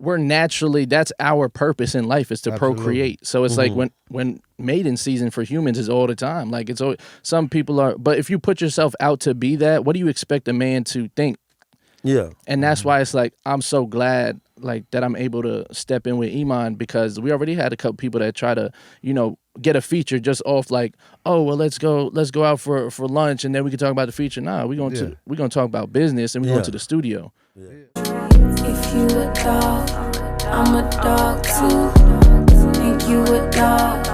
we're naturally, that's our purpose in life, is to procreate. So it's like when mating season for humans is all the time. Like it's all, some people are, but if you put yourself out to be that, what do you expect a man to think? Yeah. And that's why it's like, I'm so glad like that I'm able to step in with Iman, because we already had a couple people that try to, you know, get a feature just off like, oh, well, let's go out for lunch and then we can talk about the feature. Nah, we're gonna talk about business and we're going to the studio. Yeah. If you a dog, I'm a dog too. Think you a dog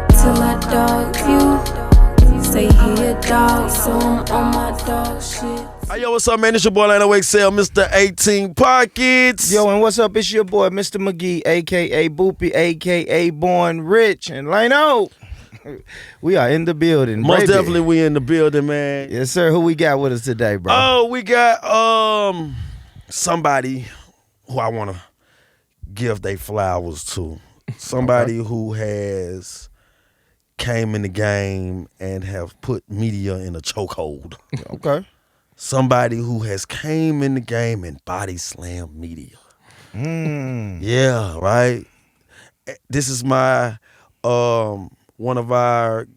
till I dog you. Say he a dog, so I'm on my dog shit. Hey, yo, what's up, man? It's your boy Lano XL, Mr. 18 Pockets. Yo, and what's up? It's your boy, Mr. McGee, a.k.a. Boopy, a.k.a. Born Rich. And Lano, we are in the building. Most baby. definitely we in the building, man. Yes, sir. Who we got with us today, bro? Oh, we got somebody who I want to give they flowers to. Somebody who has came in the game and have put media in a chokehold. Okay. Somebody who has came in the game and body slam media. Yeah, right? This is my one of our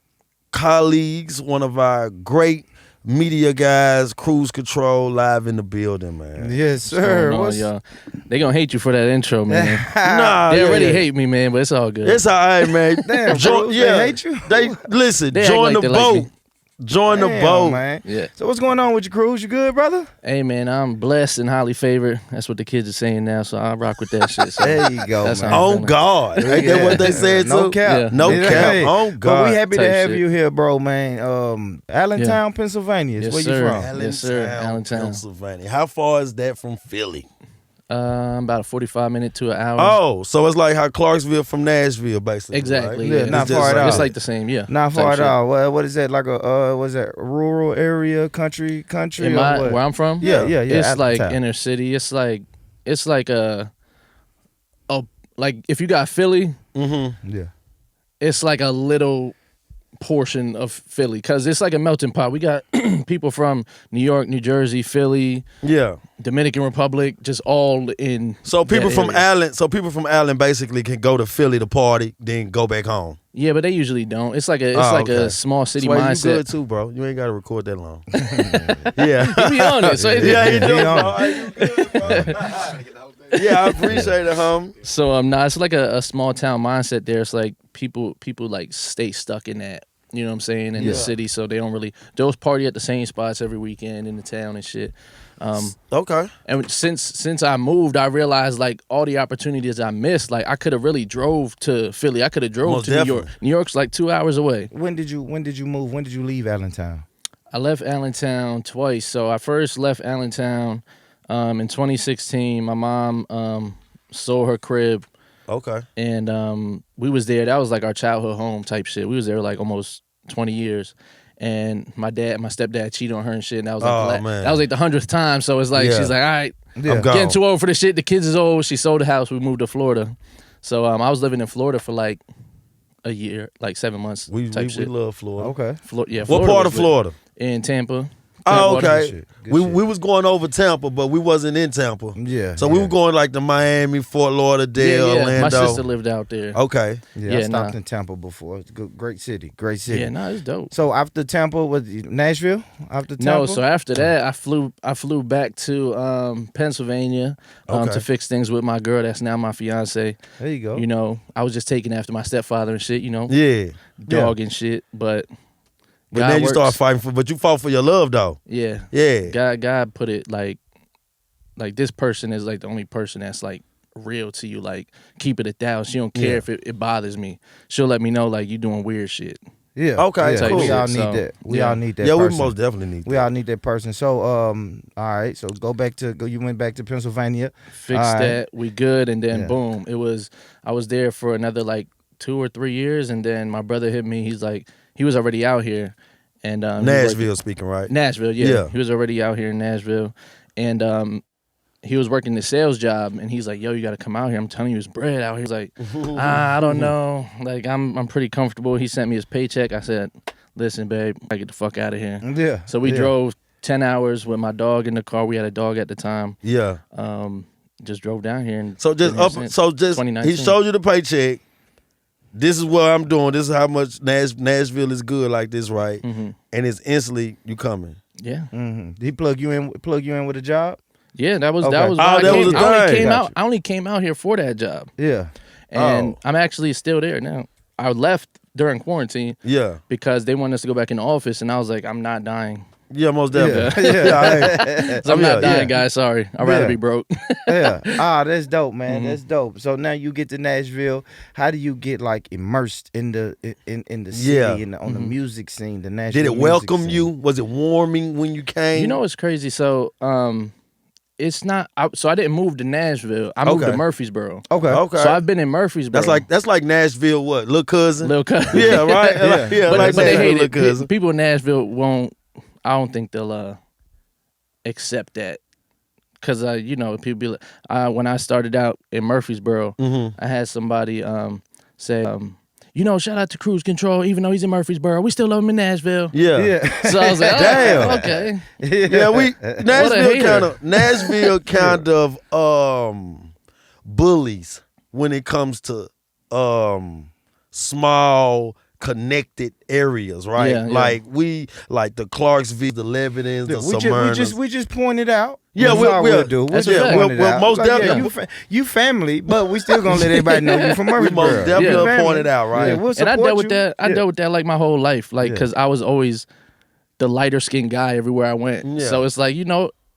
colleagues, one of our great media guys, Cruz Control, live in the building, man. Yes, sir. Y'all? They gonna hate you for that intro, man. Nah, they already hate me, man, but it's all good. It's all right, man. Damn, Cruz, they hate you? They listen, They join act like the they like boat. me. Join the boat. Man. Yeah. So what's going on with you, Cruz? You good, brother? Hey, man, I'm blessed and highly favored. That's what the kids are saying now, so I rock with that shit. So There you go, that's man. how I'm On feeling. God. Ain't that what they said too? No cap. Yeah. No cap. Hey, On but God. we happy to type have shit. you here, bro, man. Allentown, Pennsylvania. Yes, Where sir. you from? Yes, sir. Allentown. Pennsylvania. How far is that from Philly? About a 45 minute to an hour. Oh, so it's like how Clarksville from Nashville, basically. Exactly. Right? Yeah, not It's just far at like- all. It's like the same, yeah. Not type far at shit. all. What is that? Like a was that rural area, country? In or my, what? where I'm from? Yeah. It's like Allentown. inner city. It's like like if you got Philly, Yeah. it's like a little portion of Philly, because it's like a melting pot. We got people from New York, New Jersey, Philly, Yeah. Dominican Republic, just all in. So people that from area. Allen, basically can go to Philly to party, then go back home. Yeah, but they usually don't. It's like a Okay. a small city Sway, you mindset. good too, bro. You ain't got to record that long. Yeah. Be on it. So Yeah, you do, Be bro. on You good, bro. Yeah, I appreciate it, hum. So nah, it's like a small town mindset there. It's like people like stay stuck in that. You know what I'm saying? In the city, so they don't really those party at the same spots every weekend in the town and shit. Okay. And since I moved, I realized like all the opportunities I missed. Like I could have really drove to Philly. I could have drove Most to New York. definitely. New York's like 2 hours away. When did you move? When did you leave Allentown? I left Allentown twice. So I first left Allentown in 2016. My mom sold her crib. Okay. And we was there. That was like our childhood home type shit. We was there like almost 20 years. And my stepdad cheated on her and shit. And that was like man. that was like the 100th time. So it's like Yeah. she's like, all right, Yeah. I'm gone. getting too old for this shit. The kids is old. She sold the house. We moved to Florida. So I was living in Florida for like a year, like 7 months. We type shit. love Florida. Okay. Yeah. What Florida part was of Florida? In Tampa. Oh, Tampa. okay. Good We shit. was going over Tampa, but we wasn't in Tampa. Yeah. So we were going like to Miami, Fort Lauderdale, Yeah. Orlando. My sister lived out there. Okay. Yeah, I Yeah, stopped nah. in Tampa before. It's a great city. Great city. Yeah, it's dope. So after Tampa, was Nashville? After Tampa? No, so after that, I flew back to Pennsylvania Okay. to fix things with my girl. That's now my fiance. there you go. You know, I was just taking after my stepfather and shit. You know, Yeah. dog and shit. But But God then you works. start fighting for, but you fought for your love though. Yeah, Yeah. God put it like this person is like the only person that's like real to you. Like keep it 1,000. She don't care Yeah. if it bothers me. She'll let me know like you doing weird shit. Yeah. Okay, Yeah. cool. We all Shit, need so, that. We yeah. all need that. Yeah, we person. most definitely need We that. all need that person. So, all right. So you went back to Pennsylvania. Fixed All right. that. We good. And then Yeah. boom, I was there for another like 2 or 3 years. And then my brother hit me. He's like, he was already out here. And he was Nashville speaking, right? Nashville, yeah. Yeah. He was already out here in Nashville. And he was working the sales job and he's like, yo, you gotta come out here. I'm telling you, it's bread out here. He's like, I don't know. Like I'm pretty comfortable. He sent me his paycheck. I said, listen, babe, I get the fuck out of here. Yeah. So we yeah. drove 10 hours with my dog in the car. We had a dog at the time. Yeah. just drove down here and So just been here up. since So just 2019. he showed you the paycheck. This is what I'm doing. This is how much Nashville is good like this, right? Mhm. And it's instantly you coming. Yeah, Did he plug you in with a job? yeah. That was Okay. that was. Oh, why I that came- was the I only thing. came Got out. I only came out here for that job, Yeah. and Oh. I'm actually still there now. I left during quarantine Yeah. because they wanted us to go back in the office, and I was like, I'm not dying. Yeah, most definitely. Yeah. Yeah. So I'm yeah, not dying, yeah. guys. Sorry, I'd rather Yeah. be broke. Yeah. That's dope, man. Mhm. That's dope. So now you get to Nashville. How do you get like immersed in the city Yeah. and on the Mhm. music scene, the Nashville Did it music welcome scene? you? Was it warming when you came? You know what's crazy? So, it's not. So I didn't move to Nashville. I moved Okay. to Murfreesboro. Okay. Okay. So I've been in Murfreesboro. that's like Nashville. What? Little cousin. Little cousin. Yeah. Right. Yeah. Yeah. but like they Nashville, hate little it. cousin. People in Nashville won't. I don't think they'll accept that. Cause people be like, when I started out in Murfreesboro, I had somebody say, shout out to Cruz Control, even though he's in Murfreesboro, we still love him in Nashville. Yeah. Yeah. So I was like, oh, Damn. okay. Yeah, Nashville kind of bullies when it comes to small connected areas, right? Yeah, yeah. Like the Clarksville, the Lebanons, the we just pointed out. Yeah, That's all we'll do. That's We a just fact. pointed Well, out. most Like, definitely. you family, but we still gonna let everybody know you from we Murfreesboro. most definitely Yeah. pointed out, right? Yeah, we'll And I support dealt with you. that. I Yeah. dealt with that like my whole life, like Yeah. because I was always the lighter skinned guy everywhere I went. Yeah. So it's like people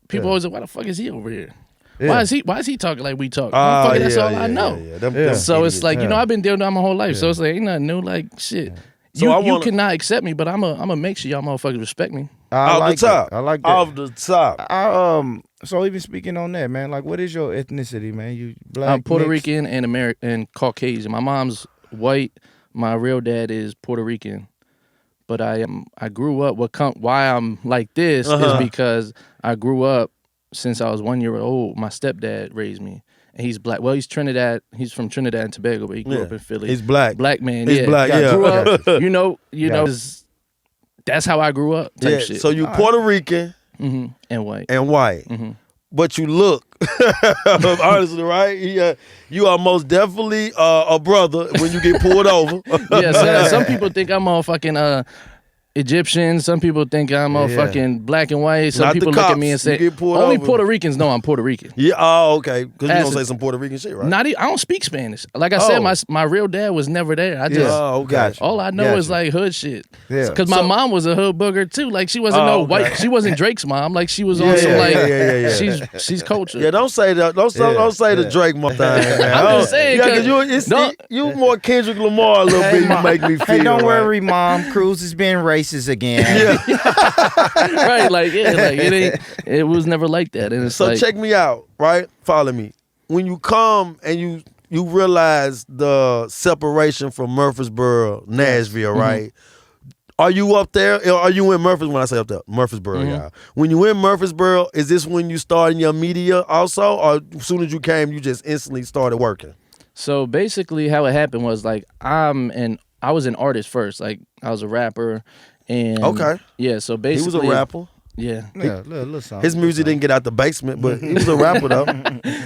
Yeah. always like, why the fuck is he over here? Yeah. Why is he talking like we talk? Ah, Motherfucker, that's yeah, all yeah, I know. yeah, yeah. Them Yeah. So it's idiots. like Yeah. I've been dealing with that my whole life. So it's like ain't nothing new. Like shit. So You I you wanna- cannot accept me, but I'm a make sure y'all motherfuckers respect me. I Off like the top. that. I like that. Off the top. So even speaking on that, man, like what is your ethnicity, man? You black? I'm Puerto mixed? Rican and American and Caucasian. My mom's white. My real dad is Puerto Rican. But I grew up. Why I'm like this Uh-huh. is because I grew up since I was 1 year old. My stepdad raised me, and he's black. Well, he's Trinidad. He's from Trinidad and Tobago, but he grew Yeah. up in Philly. He's black. Black man. He's yeah. black, yeah. Grew up. Okay. you know. Gotcha. That's how I grew up. Type Yeah. shit. So you Puerto Rican And white. and white. Mhm. But you look, honestly, right? You are most definitely a brother when you get pulled over. Yeah, some people think I'm all fucking Egyptian. Some people think I'm all Yeah. fucking black and white. Some Not the people look at me and cops. say, You get pulled only over. Puerto Ricans know I'm Puerto Rican. Yeah, oh, okay. Because you As don't a- say some Puerto Rican shit, right? I don't speak Spanish. Like I said, Oh. my real dad was never there. I just Oh, okay. Gotcha. all I know Gotcha. is like hood shit. Yeah. Because my mom was a hood booger too. Like she wasn't Oh, no okay. white. She wasn't Drake's mom. Like she was on Yeah, some yeah, like yeah. she's cultured. Yeah, don't say that. Don't say the Drake thing, man. I'm Oh, just saying, Yeah, 'cause you more Kendrick Lamar a little bit. You make me feel. Hey, don't right? worry, Mom. Cruz is being racist again. Right, like it was never like that. And it's So like, check me out, right? Follow me. When you come and you realize the separation from Murfreesboro, Nashville, right? Are you up there? Or are you in Murfreesboro? When I say up there, Murfreesboro, y'all. When you in Murfreesboro, is this when you started your media also? Or as soon as you came, you just instantly started working? So basically, how it happened was like I was an artist first. Like I was a rapper, and Okay. yeah. So He basically, was a rapper. Yeah. Yeah, little something. His music didn't get out the basement, but he was a rapper though.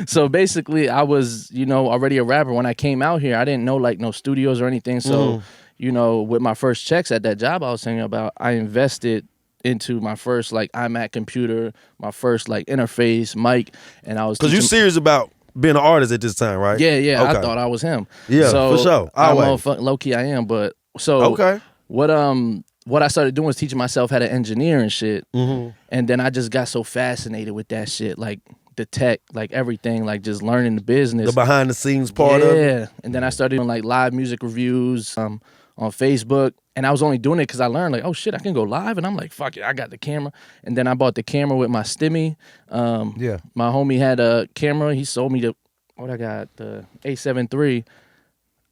So basically, I was already a rapper when I came out here. I didn't know like no studios or anything. So with my first checks at that job I was saying about, I invested into my first like iMac computer, my first like interface mic, and I was Because you teaching- serious about being an artist at this time, right? Yeah, Okay. I thought I was him. Yeah, so for sure. Low key I am, but so Okay. what I started doing was teaching myself how to engineer and shit. Mm-hmm. And then I just got so fascinated with that shit, like the tech, like everything, like just learning the business. The behind the scenes part of it. Yeah. And then I started doing like live music reviews on Facebook. And I was only doing it because I learned like, oh shit, I can go live. And I'm like, fuck it, I got the camera. And then I bought the camera with my stimmy. Yeah. My homie had a camera. He sold me the A7 III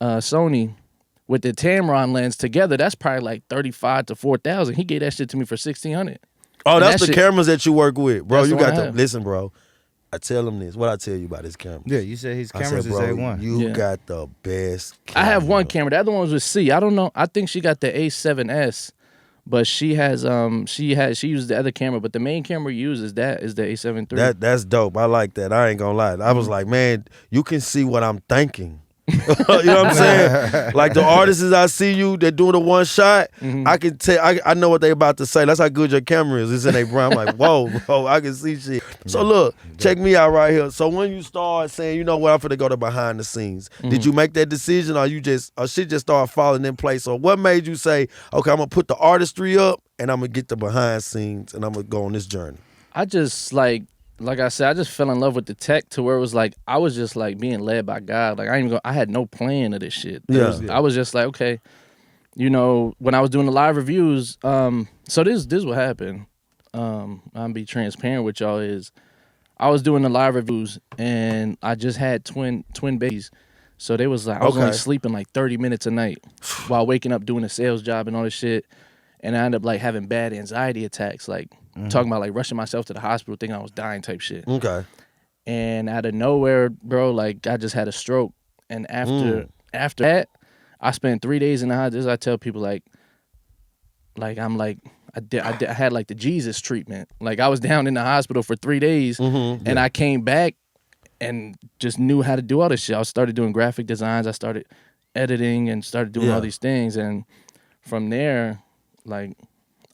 Sony with the Tamron lens together. That's probably like 35 to 4,000. He gave that shit to me for 1,600. Oh, And that's that the shit- cameras that you work with, bro. That's You the one got I to have. listen, bro. I tell him this. What I tell you about this camera? Yeah, you said his I cameras said, is bro, A1. you Yeah. got the best. I have one camera. camera. The other one was with C. I don't know. I think she got the A7S, But she used the other camera, but the main camera we use is the A7 III. That's dope. I like that. I ain't gonna lie. I was like, man, you can see what I'm thinking. You know what I'm saying? Like the artists I see you, they're doing the one shot. I can tell. I know what they about to say. That's how good your camera is. It's in their brain. I'm like, whoa, bro, I can see shit. So look, check me out right here. So when you start saying, you know what, I'm finna go to behind the scenes. Did you make that decision, or shit just started falling in place? Or what made you say, okay, I'm gonna put the artistry up and I'm gonna get the behind scenes and I'm gonna go on this journey? I just like I said, I just fell in love with the tech to where it was like I was just like being led by God. Like I had no plan of this shit. I was just like, okay, you know, when I was doing the live reviews, so this what happened. I'm gonna be transparent with y'all is I was doing the live reviews and I just had twin babies. So they was like I was only sleeping like 30 minutes a night while waking up doing a sales job and all this shit. And I ended up like having bad anxiety attacks, like talking about like rushing myself to the hospital thinking I was dying type shit. Okay. And out of nowhere, bro, like I just had a stroke. And after that, I spent 3 days in the hospital. I tell people like I'm like I had like the Jesus treatment. Like I was down in the hospital for 3 days, and I came back and just knew how to do all this shit. I started doing graphic designs. I started editing and started doing all these things. And from there, like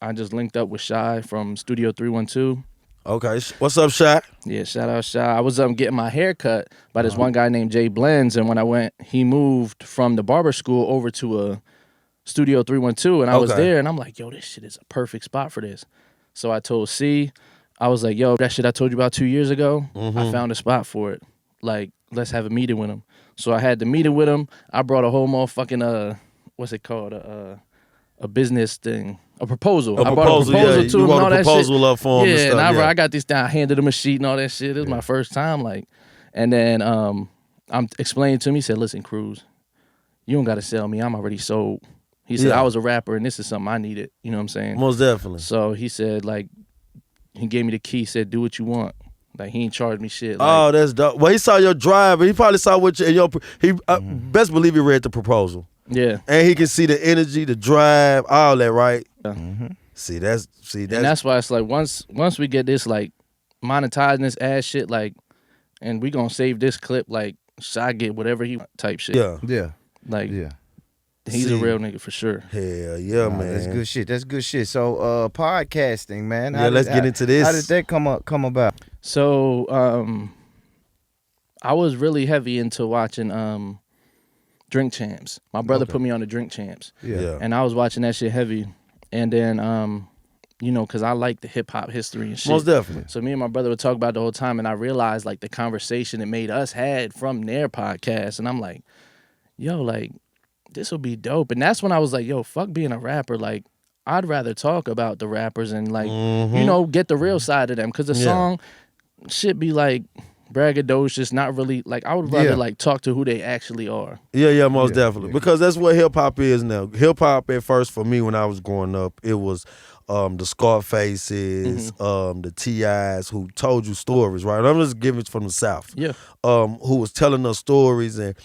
I just linked up with Shy from Studio 312. Okay. What's up, Shy? Yeah, shout out Shy. I was getting my hair cut by this one guy named Jay Blends, and when I went, he moved from the barber school over to a Studio 312, and I was there, and I'm like, yo, this shit is a perfect spot for this. So I told C, I was like, yo, that shit I told you about 2 years ago, I found a spot for it. Like, let's have a meeting with him. So I had the meeting with him. I brought a whole motherfucking, what's it called? A business thing. A proposal. I brought a proposal to him and all that shit. Proposal up for him and stuff, and I got this down. I handed him a sheet and all that shit. It was my first time, like. And then I'm explaining to him. He said, listen, Cruz, you don't got to sell me. I'm already sold. He said, I was a rapper, and this is something I needed. You know what I'm saying? Most definitely. So he said, like, he gave me the key. He said, do what you want. Like, he ain't charged me shit. Like, that's dope. Well, he saw your drive, and he probably saw what best believe he read the proposal. Yeah. And he can see the energy, the drive, all that, right? See, that's and that's why it's like once we get this like monetizing this ass shit, like, and we gonna save this clip, like, Shy get whatever he want type shit. Yeah. Like, he's a real nigga for sure. Hell yeah, man. That's good shit. That's good shit. So podcasting, man. Let's get into this. How did that come about? So I was really heavy into watching Drink Champs. My brother put me on the Drink Champs. Yeah. And I was watching that shit heavy. And then you know, because I like the hip hop history and shit. Most definitely. So me and my brother would talk about it the whole time, and I realized like the conversation it made us had from their podcast. And I'm like, yo, like, this will be dope. And that's when I was like, yo, fuck being a rapper. Like, I'd rather talk about the rappers and like, you know, get the real side of them. Because the song should be like braggadocious, not really like I would rather like talk to who they actually are. Yeah, most definitely. Because that's what hip hop is now. Hip hop at first for me when I was growing up, it was the Scarfaces, the T.I.s who told you stories, right? I'm just giving it from the South. Yeah. Who was telling us stories, and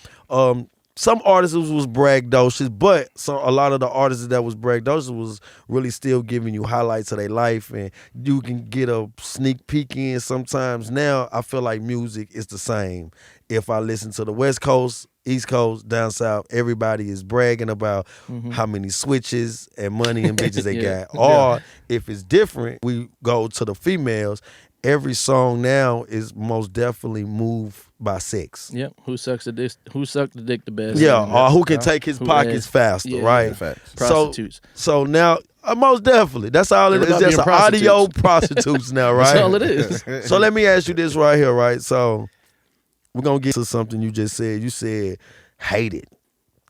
some artists was braggadocious, but a lot of the artists that was braggadocious was really still giving you highlights of their life, and you can get a sneak peek in sometimes. Now I feel like music is the same. If I listen to the West Coast, East Coast, down South, everybody is bragging about how many switches and money and bitches they got. Or if it's different, we go to the females. Every song now is most definitely moved by sex. Yep. Who sucked the dick the best? Yeah, or who can take his pockets faster, right? Facts. Prostitutes. So now, most definitely, that's all it is. It's just audio prostitutes now, right? That's all it is. So let me ask you this right here, right? So we're going to get to something you just said. You said hated.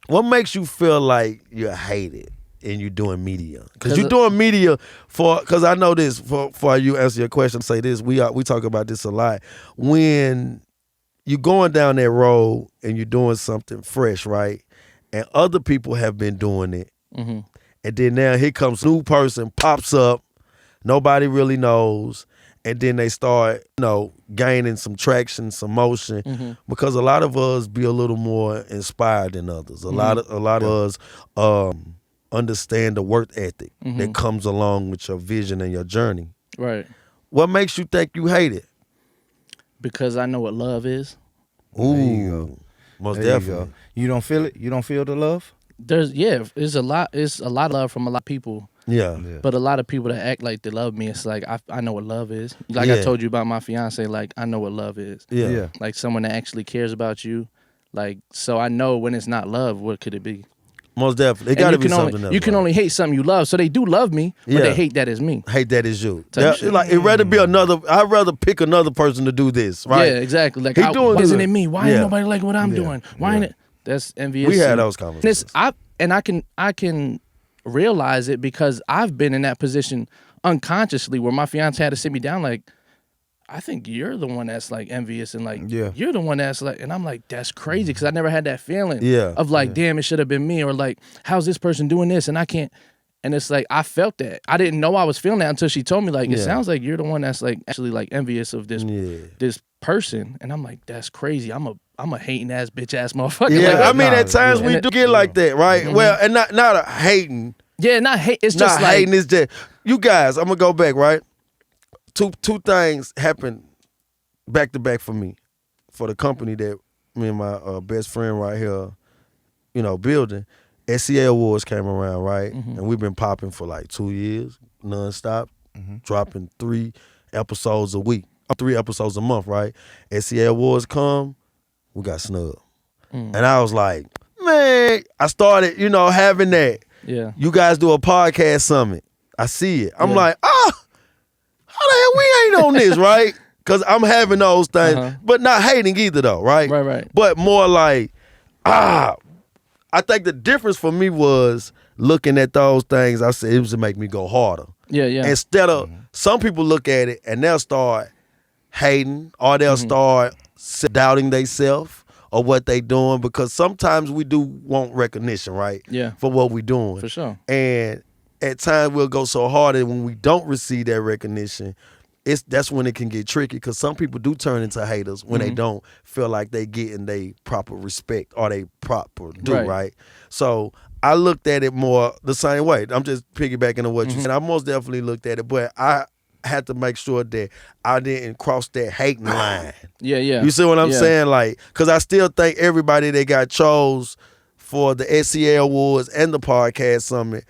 What makes you feel like you're hated and you're doing media? Because you're doing media because I know this, for you answer your question, say this, we talk about this a lot. When you're going down that road and you're doing something fresh, right? And other people have been doing it. And then now here comes a new person, pops up, nobody really knows. And then they start, gaining some traction, some motion, because a lot of us be a little more inspired than others. A lot of us understand the work ethic that comes along with your vision and your journey. Right. What makes you think you hate it? Because I know what love is. Ooh, There you go. most There definitely. You don't feel it? You don't feel the love? It's a lot of love from a lot of people. Yeah. But a lot of people that act like they love me, it's like I know what love is. Like Yeah. I told you about my fiance, like I know what love is. Yeah. Like someone that actually cares about you. Like, so I know when it's not love, what could it be? Most definitely. It And got to you be can something only, else. You can right? only hate something you love. So they do love me, but Yeah. they hate that it's me. hate that is you. Type Yeah, shit. like it'd rather be another. I'd rather pick another person to do this, right? Yeah, exactly. Like, He doing why isn't good. it me? Why Yeah. ain't nobody like what I'm Yeah. doing? Why ain't it? That's envious. We had and- those conversations. I can realize it because I've been in that position unconsciously where my fiance had to sit me down like, I think you're the one that's like envious and like you're the one that's like, and I'm like, that's crazy because I never had that feeling of like, damn, it should have been me, or like, how's this person doing this and I can't. And it's like I felt that. I didn't know I was feeling that until she told me like, it sounds like you're the one that's like actually like envious of this this person. And I'm like, that's crazy. I'm a hating ass bitch ass motherfucker. Yeah, Like, I mean, at times we do get like that, right? Well, and not a hating. yeah, not hate. It's Not just like hating is just you guys. I'm gonna go back, right? Two things happened back to back for me, for the company that me and my best friend right here, building. SCA Awards came around, right? And we've been popping for like 2 years, nonstop, dropping 3 episodes a week, 3 episodes a month, right? SCA Awards come, we got snubbed. And I was like, man, I started, having that. yeah. You guys do a podcast summit. I see it. I'm like, how the hell we ain't on this, right? Because I'm having those things, but not hating either, though, right? Right. But more like, I think the difference for me was looking at those things. I said it was to make me go harder. Yeah. Instead of some people look at it and they'll start hating or they'll start doubting themselves or what they doing, because sometimes we do want recognition, right? Yeah. For what we doing. For sure. And at times we'll go so hard that when we don't receive that recognition, that's when it can get tricky, because some people do turn into haters when they don't feel like they getting they proper respect or they proper due, right? So I looked at it more the same way. I'm just piggybacking on what you said. I most definitely looked at it, but I had to make sure that I didn't cross that hating line. Yeah. You see what I'm saying? Like, because I still think everybody that got chose for the SCA Awards and the Podcast Summit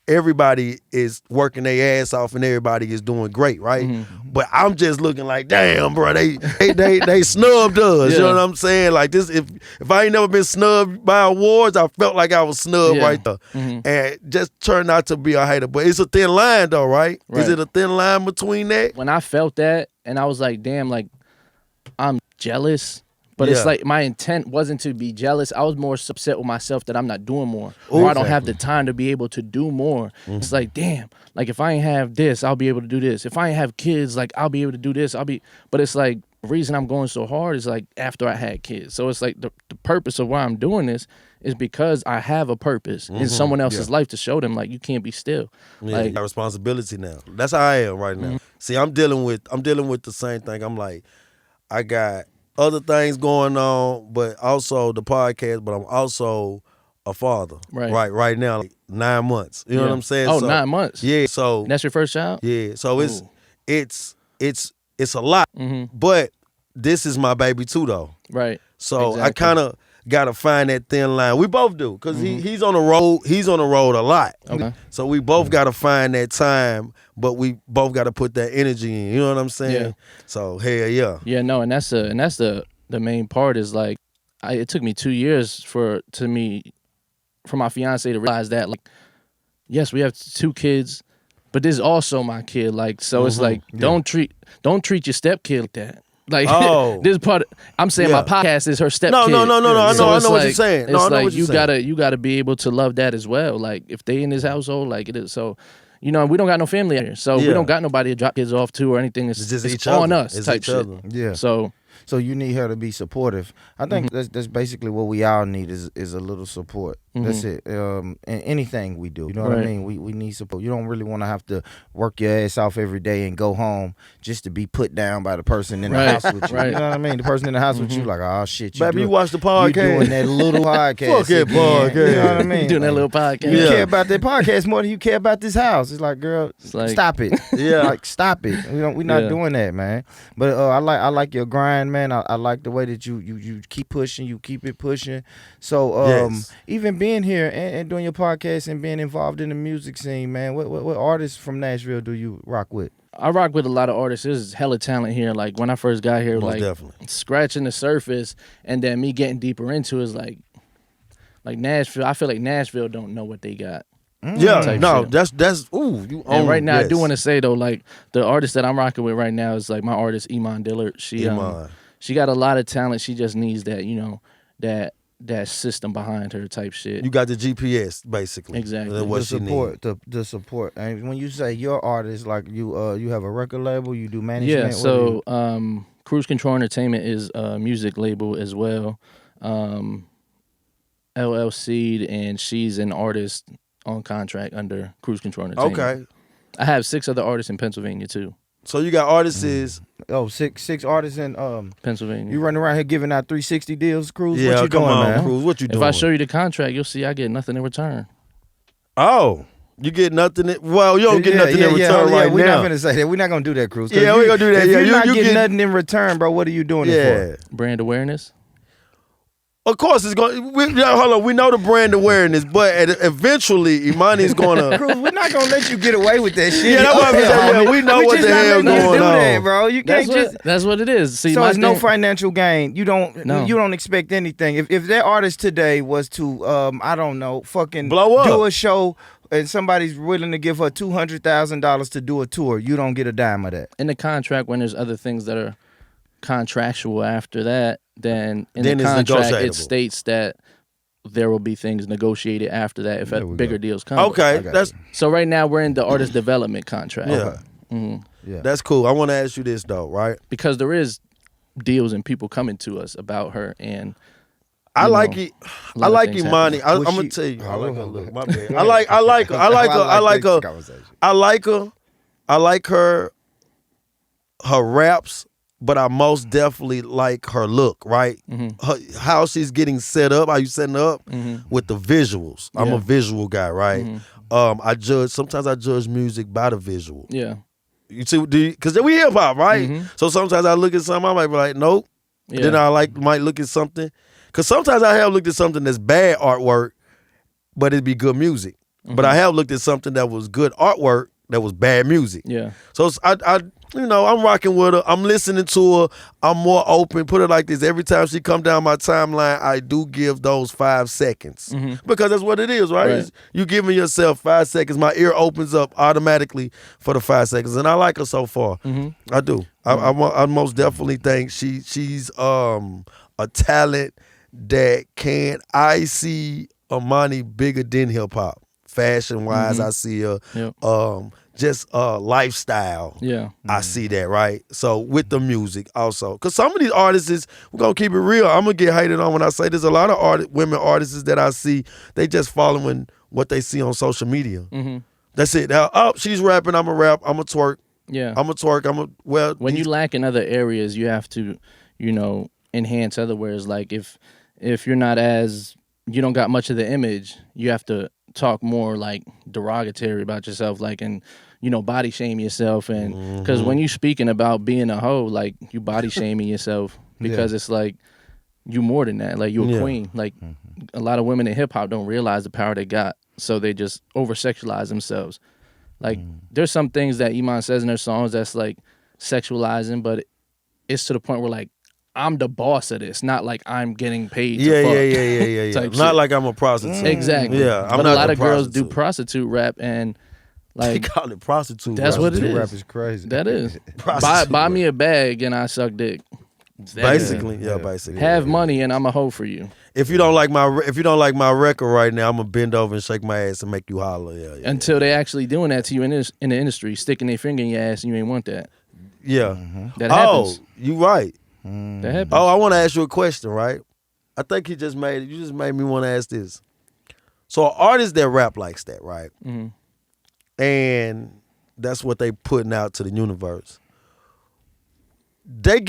everybody is working their ass off and everybody is doing great, right? But I'm just looking like, damn, bro, they snubbed us. You know what I'm saying? Like this, if I ain't never been snubbed by awards, I felt like I was snubbed right there, and just turned out to be a hater. But it's a thin line, though, right? Is it a thin line between that? When I felt that, and I was like, damn, like I'm jealous. But it's like my intent wasn't to be jealous. I was more upset with myself that I'm not doing more, or I don't have the time to be able to do more. It's like, damn, like if I ain't have this, I'll be able to do this. If I ain't have kids, like I'll be able to do this. But it's like the reason I'm going so hard is like after I had kids. So it's like the purpose of why I'm doing this is because I have a purpose in someone else's life to show them like you can't be still. Yeah, Like you got responsibility now. That's how I am right now. See, I'm dealing with the same thing. I'm like, I got other things going on, but also the podcast, but I'm also a father. Right now, like 9 months. You know what I'm saying? Oh, so, 9 months. Yeah. So And that's your first child? yeah. So it's a lot. But this is my baby too, though. Right. So Exactly. I kind of gotta find that thin line. We both do, because he's on the road. He's on the road a lot. Okay. So we both gotta find that time, but we both gotta put that energy in. You know what I'm saying? Yeah. So hell yeah. Yeah, no, and that's the main part is like it took me 2 years for my fiance to realize that, like, yes, we have 2 kids, but this is also my kid. Like, so it's like don't treat your stepkid like that. Like this part, I'm saying my podcast is her step kid. No. I So know it's what like- you're saying. It's No, I know like what you're saying. you gotta be able to love that as well. Like if they in this household, like it is. So we don't got no family out here, so we don't got nobody to drop kids off to or anything. It's just each on other. us It's type each shit. other. Yeah. So you need her to be supportive. I think that's basically what we all need is a little support. That's it. And anything we do, you know what I Right. mean? We need support. You don't really want to have to work your ass off every day and go home just to be put down by the person in the Right. house with you. Right. You know what I mean? The person in the house with you, like, oh shit, Baby, you doing, watch the you podcast. doing that little podcast. Fuck that again. podcast. You know what I mean? Doing that Like, little podcast. You Yeah. care about that podcast more than you care about this house. It's like, girl, It's like- stop it. Yeah. Like, stop it. We're not Yeah. doing that, man. But I like your grind, man. I like the way that you keep pushing, you keep it pushing. So Yes. even being here and doing your podcast and being involved in the music scene, man. What artists from Nashville do you rock with? I rock with a lot of artists. There's hella talent here. Like when I first got here, Most like definitely. scratching the surface, and then me getting deeper into it is like Nashville. I feel like Nashville don't know what they got. Yeah, Type no, shit. that's ooh, you own. And right now, I do yes. want to say though, like the artist that I'm rocking with right now is like my artist Iman Dillard. She Iman. she got a lot of talent. She just needs that, that system behind her type shit. You got the GPS basically. Exactly. That's what the she support, need. the support. And when you say your artist, like you have a record label, you do management. Yeah, What do so you- Cruz Control Entertainment is a music label as well. LLC, and she's an artist on contract under Cruz Control Entertainment. Okay, I have 6 other artists in Pennsylvania too. so you got artists is six artists in Pennsylvania. you running around here giving out 360 deals, Cruz. yeah. What you come doing, on, man? Cruz, what you If doing? I show you the contract, you'll see I get nothing in return. Oh, you get nothing. Well, you don't get nothing in return hold on, right we're now. not gonna say that. We're not gonna do that, Cruz. 'Cause Yeah, we gonna do that. If Yeah, you're not you getting get- nothing in return, bro, what are you doing it Yeah. for? Brand awareness. Of course, it's going. Hold on, we know the brand awareness, but eventually, Imani's gonna. Cruz, we're not gonna let you get away with that shit. Yeah, that's what I'm saying. Yeah, we know what just the not hell letting you going do on. that, bro. You can't just. That's what it is. See, So my it's no thing- financial gain. You don't. No. You don't expect anything. If that artist today was to, I don't know, fucking Blow up. do a show, and somebody's willing to give her $200,000 to do a tour, you don't get a dime of that. in the contract, when there's other things that are contractual after that, then in Then the it's contract negotiable. it states that there will be things negotiated after that if There we bigger go. deals come. Okay, got that's So right now we're in the artist development contract. yeah, Mhm. Yeah. that's cool. I want to ask you this though, right? Because there is deals and people coming to us about her, and I you like know, it. a lot I of like things Imani. I'm Was gonna she- tell you. I Oh, like go her ahead. look. My bad. I like her. I like her. I like this her. conversation. I like her. I like her raps, but I most definitely like her look, right? Her, how she's getting set up, how you setting up with the visuals. I'm Yeah. a visual guy, right? Sometimes I judge music by the visual. yeah, You see, because we hip hop, right? So sometimes I look at something, I might be like, nope. yeah. Then I might look at something. Because sometimes I have looked at something that's bad artwork, but it'd be good music. But I have looked at something that was good artwork that was bad music. yeah. So I'm rocking with her. I'm listening to her. I'm more open. Put it like this: every time she come down my timeline, I do give those 5 seconds because that's what it is, right? Right. You giving yourself 5 seconds. My ear opens up automatically for the 5 seconds, and I like her so far. I do. I most definitely think she's a talent that I see Imani bigger than hip hop. Fashion wise, I see her. Yep. Just lifestyle. Yeah. I see that, right? So with the music also. Because some of these artists, we're going to keep it real. I'm going to get hated on when I say there's a lot of women artists that I see, they just following what they see on social media. That's it. Now, she's rapping, I'm a rap, I'm a twerk. Yeah. I'm a twerk, When you lack in other areas, you have to, enhance other ways. Like if you're not you don't got much of the image, you have to talk more like derogatory about yourself, like, and body shame yourself, and because when you speaking about being a hoe, like you body shaming yourself because it's like you more than that, like you a queen. Like a lot of women in hip hop don't realize the power they got, so they just over sexualize themselves. Like there's some things that Iman says in her songs that's like sexualizing, but it's to the point where like I'm the boss of this, not like I'm getting paid to fuck. Yeah. Type Not shit. like I'm a prostitute. Exactly. Yeah, I'm but not a lot the of girls do prostitute. prostitute rap, and They like call it prostitute. that's rap. what it Prostitute is. rap is crazy. That is. Prostitute buy rap. me a bag and I suck dick. That is. Basically, basically. Have money and I'm a hoe for you. If you don't like my record right now, I'm gonna bend over and shake my ass and make you holler. Yeah. Until they actually doing that to you in the industry, sticking their finger in your ass, and you ain't want that. Yeah. That Oh, happens. you right. That happens. Oh, I want to ask you a question, right? I think you just made me want to ask this. So an artist that rap likes that, right? Mhm. And that's what they putting out to the universe. They'll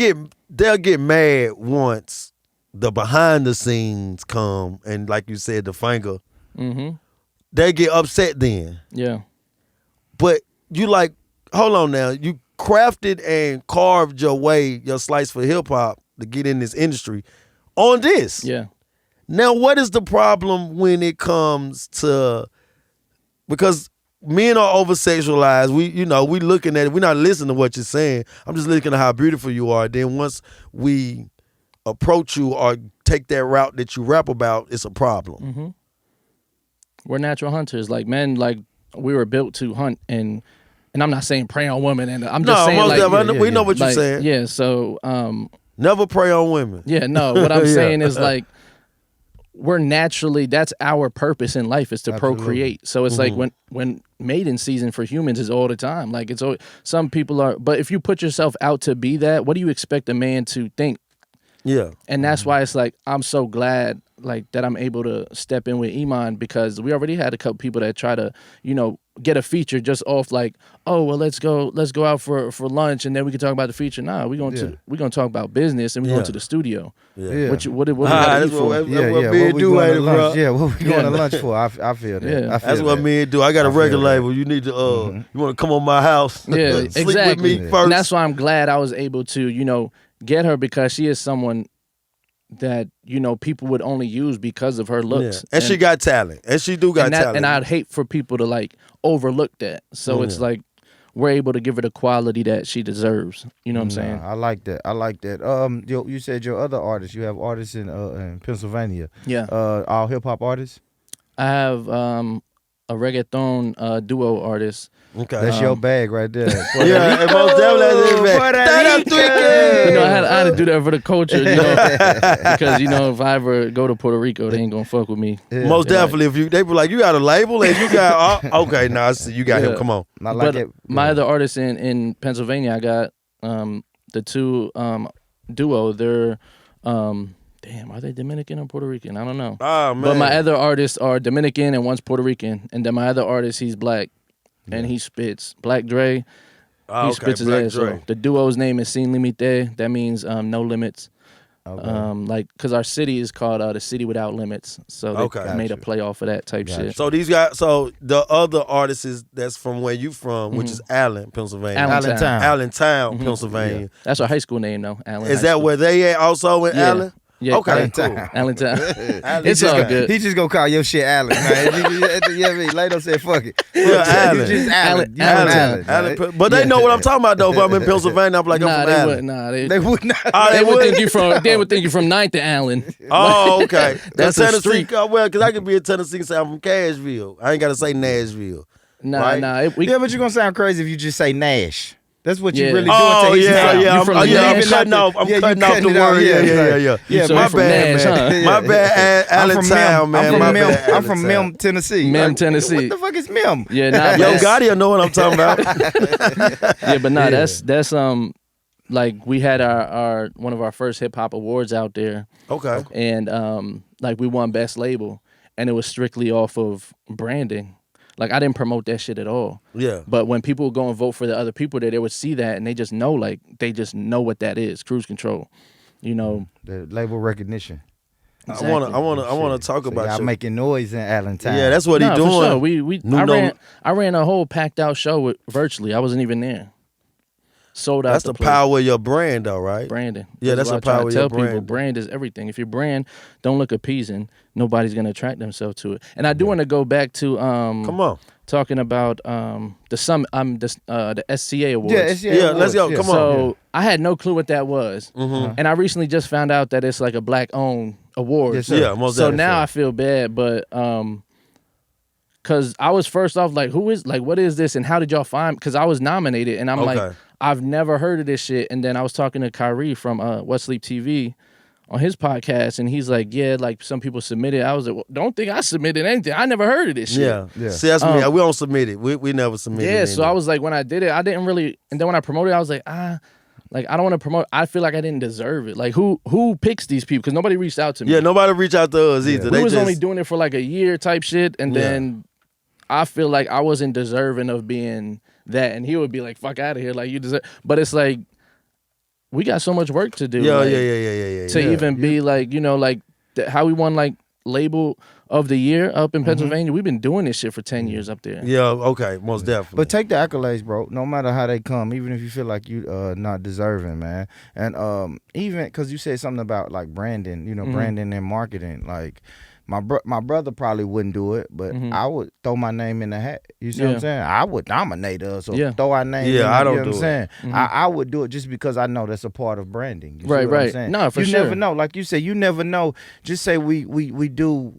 get mad once the behind the scenes come and like you said, the finger. Mhm. They get upset then. Yeah. But you like, hold on now, you crafted and carved your way, your slice for hip hop to get in this industry on this. Yeah. Now, what is the problem when it comes to, because men are over sexualized. We looking at it. We're not listening to what you're saying. I'm just looking at how beautiful you are. Then once we approach you or take that route that you rap about, it's a problem. Mm-hmm. We're natural hunters. Like men, like we were built to hunt, and I'm not saying prey on women. And I'm just saying, most like, definitely. We know what you're like, saying. Yeah. So, never prey on women. yeah. No, what I'm Yeah. saying is like, we're naturally, that's our purpose in life, is to procreate. So it's like when mating season for humans is all the time. Like it's always, some people are, but if you put yourself out to be that, what do you expect a man to think? Yeah. And that's why it's like, I'm so glad like that I'm able to step in with Iman, because we already had a couple people that try to, get a feature just off like, oh, well, let's go out for lunch and then we can talk about the feature. Nah, we're gonna talk about business, and we're going to the studio. Yeah. What we gotta eat for? What men do, ain't it, bro? Yeah, what we going to lunch for? I feel that. Yeah. I feel That's what that. men do. I got a I feel record that. label. You need to you want to come on my house? Yeah, Sleep exactly. with me first. And that's why I'm glad I was able to, get her, because she is someone that, people would only use because of her looks. Yeah. And she got talent. And she do got talent. And I'd hate for people to like overlook that. So it's like we're able to give her the quality that she deserves. You know what I'm saying? I like that. You said your other artists. You have artists in Pennsylvania. Yeah. All hip hop artists. I have a reggaeton duo artist. Okay. That's your bag right there. Yeah, and most definitely that's his bag. I had to do that for the culture, because if I ever go to Puerto Rico, they ain't gonna fuck with me. Yeah. Most definitely. If they be like, you got a label and you got okay, now I see you got him. Come on. I like But it. my other artists in Pennsylvania, I got the two duo. They're damn, are they Dominican or Puerto Rican? I don't know. Oh man. But my other artists are Dominican and one's Puerto Rican, and then my other artist, he's black, and he spits. Black Dre. He spits his ass. So the duo's name is Sin Limite. That means no limits. Okay. Because our city is called the City Without Limits. So they made a play off of that type shit. So these guys, so the other artist is that's from where you from, which is Allen, Pennsylvania. Allentown. Allentown, Pennsylvania. That's our high school name, though. Allen Is High that School. where they at also in Allen? Yeah. Okay, Allentown. cool. Allentown. Allen. It's all good. He just gonna call your shit Allen, man. Lado said, "Fuck it." Yeah, Allen. It's just Allen. You Allen. from Allen, Allen, right? but they know what I'm talking about though. If I'm in Pennsylvania, I'm like, I'm Nah, from they Allen. wouldn't. Nah, They would not. Oh, they would would? think you from. They would think you from 9th to Allen. Oh, okay. That's In a Tennessee. street. Well, because I could be in Tennessee and say I'm from Cashville. I ain't got to say Nashville. Nah, Right? nah. Yeah, but you're gonna sound crazy if you just say Nash. That's what you Yeah. really doing Oh, to East yeah, Town. yeah. You from I'm the Nash? cutting off. I'm you cutting off the cutting it out, word. Yeah. Yeah, So my you from bad, Nash, man. huh? My bad, Allentown, man. My bad, I'm from Allentown. Mem, Tennessee. Mem, Like, Tennessee. What the fuck is Mem? Yeah, nah. Yo, but Gotti, I know what I'm talking about. yeah, but nah. That's like we had our one of our first hip hop awards out there, Okay. and like we won best label, and it was strictly off of branding. Like I didn't promote that shit at all. Yeah. But when people would go and vote for the other people there, they would see that and they just know what that is. Cruise control. The label recognition. I wanna talk So about y'all you. making noise in Allentown. Yeah, that's what he Nah, doing. for sure. We New I ran a whole packed out show virtually. I wasn't even there. Sold out. That's the power of your brand, though, right? Branding. Yeah, that's what the I try power to of your tell people. brand. Brand is everything. If your brand don't look appeasing, nobody's gonna attract themselves to it. And I do want to go back to Come on. talking about the SCA awards. Yeah, it's, Yeah, let's go. Come on. So I had no clue what that was, and I recently just found out that it's like a black-owned award. Yes, sir. Yeah, most So definitely. now I feel bad, but because I was first off like, what is this, and how did y'all find? Because I was nominated, and I'm like, Okay. I've never heard of this shit. And then I was talking to Kyrie from What Sleep TV on his podcast, and he's like, yeah, like some people submitted. I was like, well, don't think I submitted anything. I never heard of this shit. Yeah. See, that's me. We don't submit it. We never submit it. Yeah, so I was like, when I did it, I didn't really, and then when I promoted it, I was like, like I don't want to promote. I feel like I didn't deserve it. Like who picks these people? Because nobody reached out to me. Yeah, nobody reach out to us either. we They was just, only doing it for like a year type shit, and Yeah. then I feel like I wasn't deserving of being that, and he would be like, "Fuck out of here!" Like you deserve. But it's like we got so much work to do. yeah, like, yeah. To even be like, like how we won like label of the year up in Pennsylvania. We've been doing this shit for 10 years up there. Yeah, okay, most definitely. But take the accolades, bro. No matter how they come, even if you feel like you not deserving, man. And even because you said something about like branding, branding and marketing. Like my brother probably wouldn't do it, but I would throw my name in the hat. You see what I'm saying? I would nominate us or throw our name. Yeah, in I the, don't you know do what I'm saying. it. I would do it just because I know that's a part of branding. You see Right, what I'm right. saying? No, for you sure. never know. Like you said, you never know. Just say we do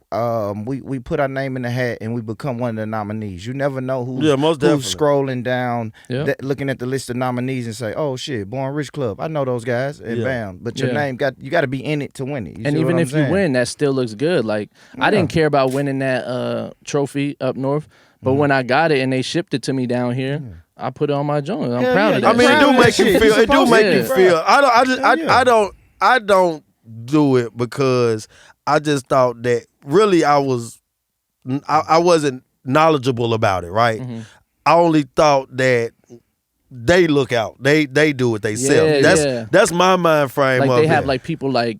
we put our name in the hat and we become one of the nominees. You never know who's most definitely. scrolling down, Yeah. looking at the list of nominees and say, "Oh shit, Born Rich Club. I know those guys." And bam, but your name you got to be in it to win it. You And see even what I'm if saying? you win, that still looks good. Like I didn't care about winning that trophy up north, but when I got it and they shipped it to me down here, I put it on my joint. I'm Hell proud yeah, of you that. I mean, it shit. do proud of make that you shit. feel. You It do supposed make to. you feel. I don't do it because I just thought that really I wasn't knowledgeable about it. Right. I only thought that they look out. They do it themselves. Yeah, That's my mind frame. Like of they have it. like people like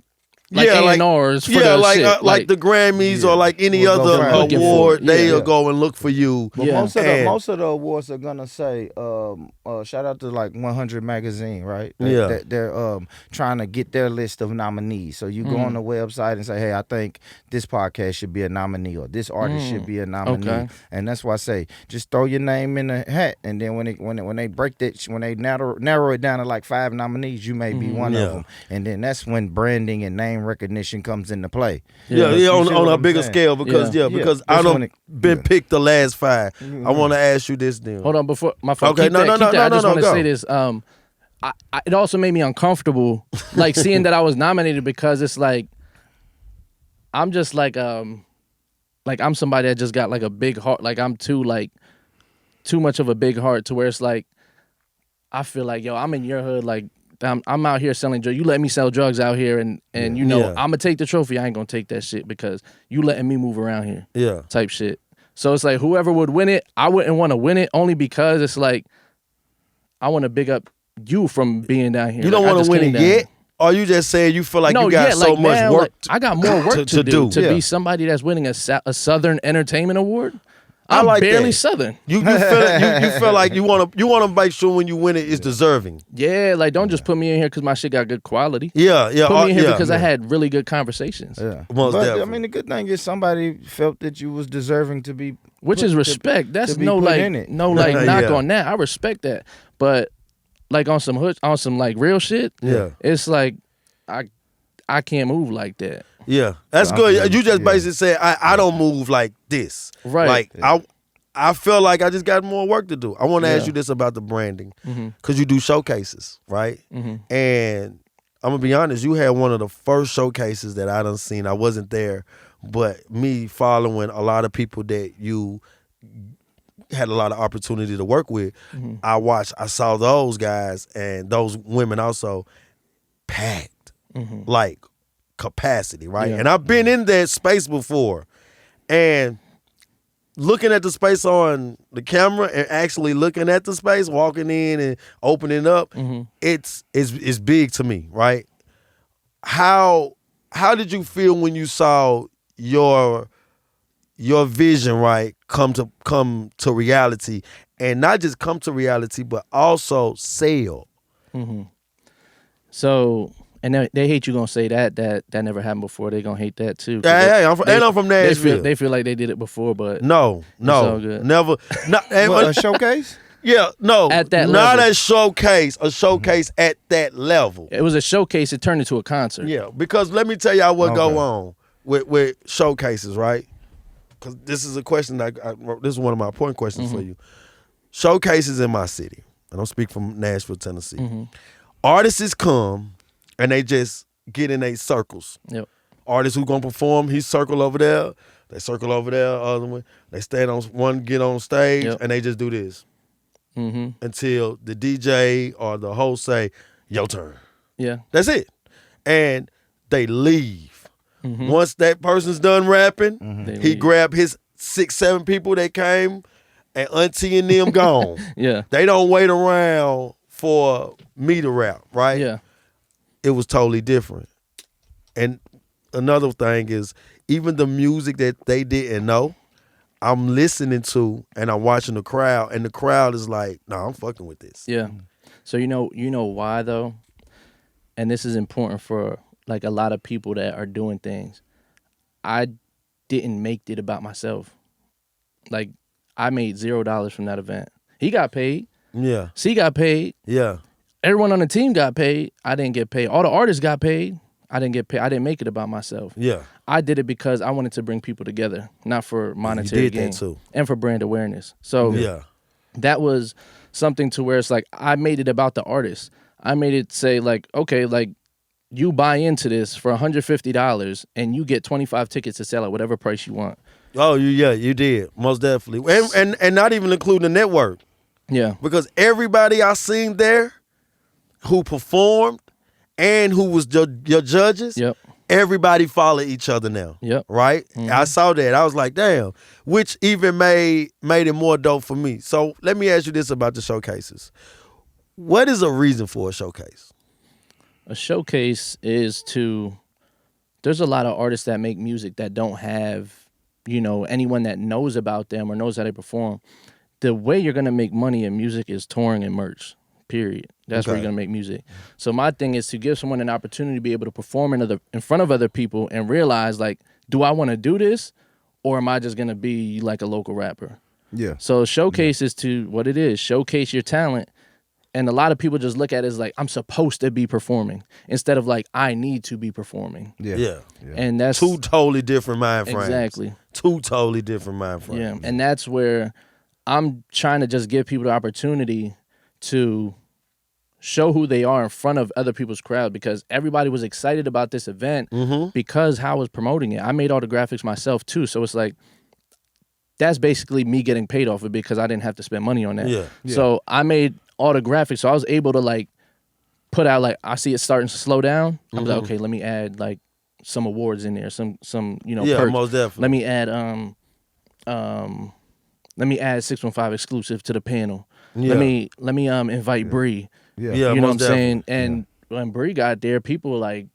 Yeah, like- A&Rs for yeah, the like shit. like the Grammys or like any We'll go other find looking for award, it. they'll Yeah. go and look for you. But Yeah. And- most of the awards are gonna say, shout out to like 100 magazine, right? Yeah. They're trying to get their list of nominees. So you go on the website and say, hey, I think this podcast should be a nominee or this artist should be a nominee. Okay. And that's why I say just throw your name in the hat, and then when they break that, when they narrow it down to like 5 nominees, you may be one Yeah. of them. And then that's when branding and name recognition comes into play. Yeah, You on see what a I'm bigger saying? scale because Yeah. because That's I don't when it- been picked the last 5. I want to ask you this then. Hold on, before my phone. Okay, Keep no, that, no, keep no, that. no, I just no, want to go. say this. It also made me uncomfortable, like seeing that I was nominated because it's like I'm just like I'm somebody that just got like a big heart. Like I'm too much of a big heart to where it's like I feel like I'm in your hood. Like I'm out here selling drugs. You let me sell drugs out here, and Yeah. I'm gonna take the trophy. I ain't gonna take that shit because you letting me move around here. Yeah. Type shit. So it's like whoever would win it, I wouldn't want to win it only because it's like I want to big up you from being down here. You don't Like, I want just to win came it down. yet? Or you just saying you feel like you got so much now, work like, I got more work to do to Yeah. be somebody that's winning a Southern Entertainment Award. I I'm like barely that. Southern. You feel like you want to make sure when you win it, it's deserving. Yeah, like don't just put me in here because my shit got good quality. Yeah. Put me in here yeah, because I yeah. had really good conversations, Yeah. Most But definitely. I mean, the good thing is somebody felt that you was deserving to be, which is respect. That's to be no put like in it. no like knock Yeah. on that. I respect that, but like on some like real shit. Yeah. it's like I can't move like that. Yeah, that's So I good. feel You just you. basically said I don't move like this. Right. Like I feel like I just got more work to do. I want to ask Yeah. you this about the branding Mm-hmm. because you do showcases, right? Mm-hmm. And I'm gonna be honest, you had one of the first showcases that I done seen. I wasn't there, but me following a lot of people that you had a lot of opportunity to work with, Mm-hmm. I saw those guys and those women also packed, like capacity, right? Yeah. And I've been in that space before, and looking at the space on the camera and actually looking at the space, walking in and opening up, it's big to me, right? How did you feel when you saw your vision, right, come to reality, and not just come to reality, but also sell? So, and they hate you gonna say that never happened before. They gonna hate that too. 'cause Hey, I'm from they Nashville. they feel like they did it before, but No, all good. never. What, a showcase? Yeah, no, At that not level. a showcase at that level. it was a showcase. It turned into a concert. Yeah, because let me tell y'all what go Okay. on with showcases, right? Because this is a question this is one of my important questions for you. Showcases in my city. I don't speak from Nashville, Tennessee. Artists come and they just get in their circles. Yep. Artists who gonna perform, he circle over there, they circle over there, other one. They stand on one, get on stage, Yep. and they just do this Mm-hmm. until the DJ or the host say, your turn. Yeah. That's it. And they leave. Mhm. Once that person's done rapping, They he leave. grabbed his 6-7 people that came, and auntie and them gone. Yeah. They don't wait around for me to rap, right? Yeah. It was totally different. And another thing is, even the music that they didn't know, I'm listening to and I'm watching the crowd, and the crowd is like, "Nah, I'm fucking with this." Yeah. So you know why though? And this is important for like a lot of people that are doing things. I didn't make it about myself. Like I made $0 from that event. He got paid. Yeah, C got paid. yeah, Everyone on the team got paid. I didn't get paid. All the artists got paid. I didn't get paid. I didn't make it about myself. yeah. I did it because I wanted to bring people together, not for monetary You did gain, that too. and for brand awareness. So Yeah, that was something to where it's like I made it about the artist. I made it say like, okay, like you buy into this for $150 and you get 25 tickets to sell at whatever price you want. Oh, you did most definitely, and not even including the network, Yeah, because everybody I seen there who performed and who was your judges, yep, everybody follow each other now. yep. Right? I saw that. I was like, damn, which even made it more dope for me. So let me ask you this about the showcases. What is a reason for a showcase? A showcase is to. There's a lot of artists that make music that don't have, anyone that knows about them or knows how they perform. The way you're gonna make money in music is touring and merch. Period. That's where Okay. you're gonna make music. So my thing is to give someone an opportunity to be able to perform in front of other people and realize like, do I want to do this, or am I just gonna be like a local rapper? Yeah. So showcase is to what it is. Showcase your talent. And a lot of people just look at it as like, I'm supposed to be performing instead of like, I need to be performing. Yeah. Yeah. And that's Two totally different mind frames. exactly. Two totally different mind frames. Yeah. And that's where I'm trying to just give people the opportunity to show who they are in front of other people's crowd, because everybody was excited about this event because how I was promoting it. I made all the graphics myself too. So it's like, that's basically me getting paid off of it because I didn't have to spend money on that. Yeah. So I made all the graphics. So I was able to like put out like, I see it starting to slow down. I was like, okay, let me add like some awards in there, some Yeah, perks. most definitely. Let me add 615 exclusive to the panel. Yeah. Let me invite Bree. Yeah. Yeah, You know what I'm most saying? And when Bree got there, people were like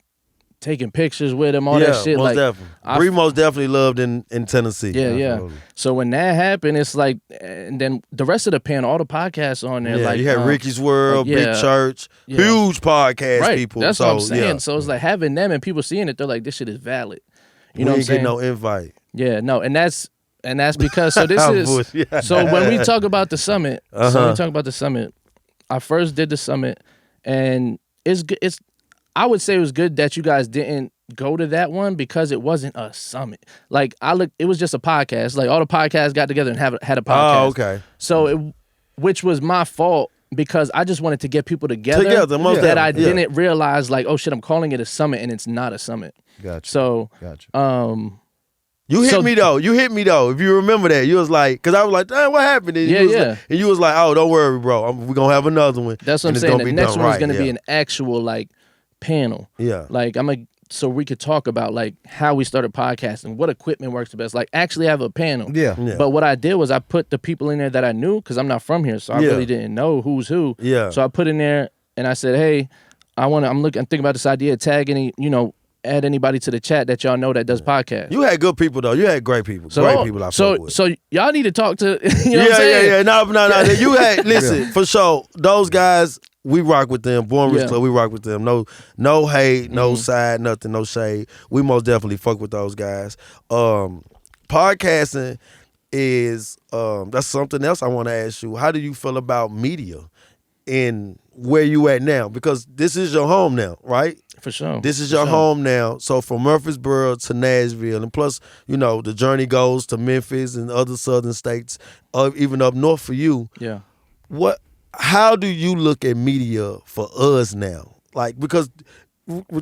taking pictures with him, all that shit. Most Like definitely. I- Bree most definitely loved in Tennessee. yeah, yeah. Absolutely. So when that happened, it's like, and then the rest of the panel, all the podcasts on there, Yeah, like you had Ricky's World, Big yeah. Church, Yeah. huge podcast right. people. That's so, what I'm saying. Yeah. So it's like having them and people seeing it, they're like, this shit is valid. You We know what I'm ain't saying? getting no invite. Yeah, no, and that's because so this is Yeah. so when we talk about the summit, Uh-huh. I first did the summit, and it's good. I would say it was good that you guys didn't go to that one because it wasn't a summit. Like it was just a podcast. Like all the podcasts got together and had a podcast. Oh, okay. So which was my fault because I just wanted to get people together. Most that I definitely, yeah. didn't realize like, oh shit, I'm calling it a summit and it's not a summit. Gotcha. So Gotcha. You hit So- me though. If you remember that, you was like, because I was like, damn, what happened? And Yeah, you was yeah. Like, and you was like, oh, don't worry, bro. We're gonna have another one. that's what I'm and it's saying. gonna The be next done one's right, gonna be yeah. an actual like panel. Yeah. Like so we could talk about like how we started podcasting, what equipment works the best. Like actually have a panel. Yeah. Yeah. But what I did was I put the people in there that I knew because I'm not from here, so I Yeah. really didn't know who's who. Yeah. So I put in there and I said, hey, I'm thinking about this idea, tag any, add anybody to the chat that y'all know that does podcasts. You had good people though. You had great people. So, great people I fuck with. So y'all need to talk to you know what I'm saying? Yeah. No. You had listen for sure. Those guys, we rock with them. Born Rich Yeah. Club, we rock with them. No hate, no side, nothing, no shade. We most definitely fuck with those guys. Podcasting is that's something else I want to ask you. How do you feel about media in where you at now? Because this is your home now, right? For sure. This is For your sure. home now. So from Murfreesboro to Nashville, and plus, the journey goes to Memphis and other southern states, even up north for you. Yeah. How do you look at media for us now? Like, because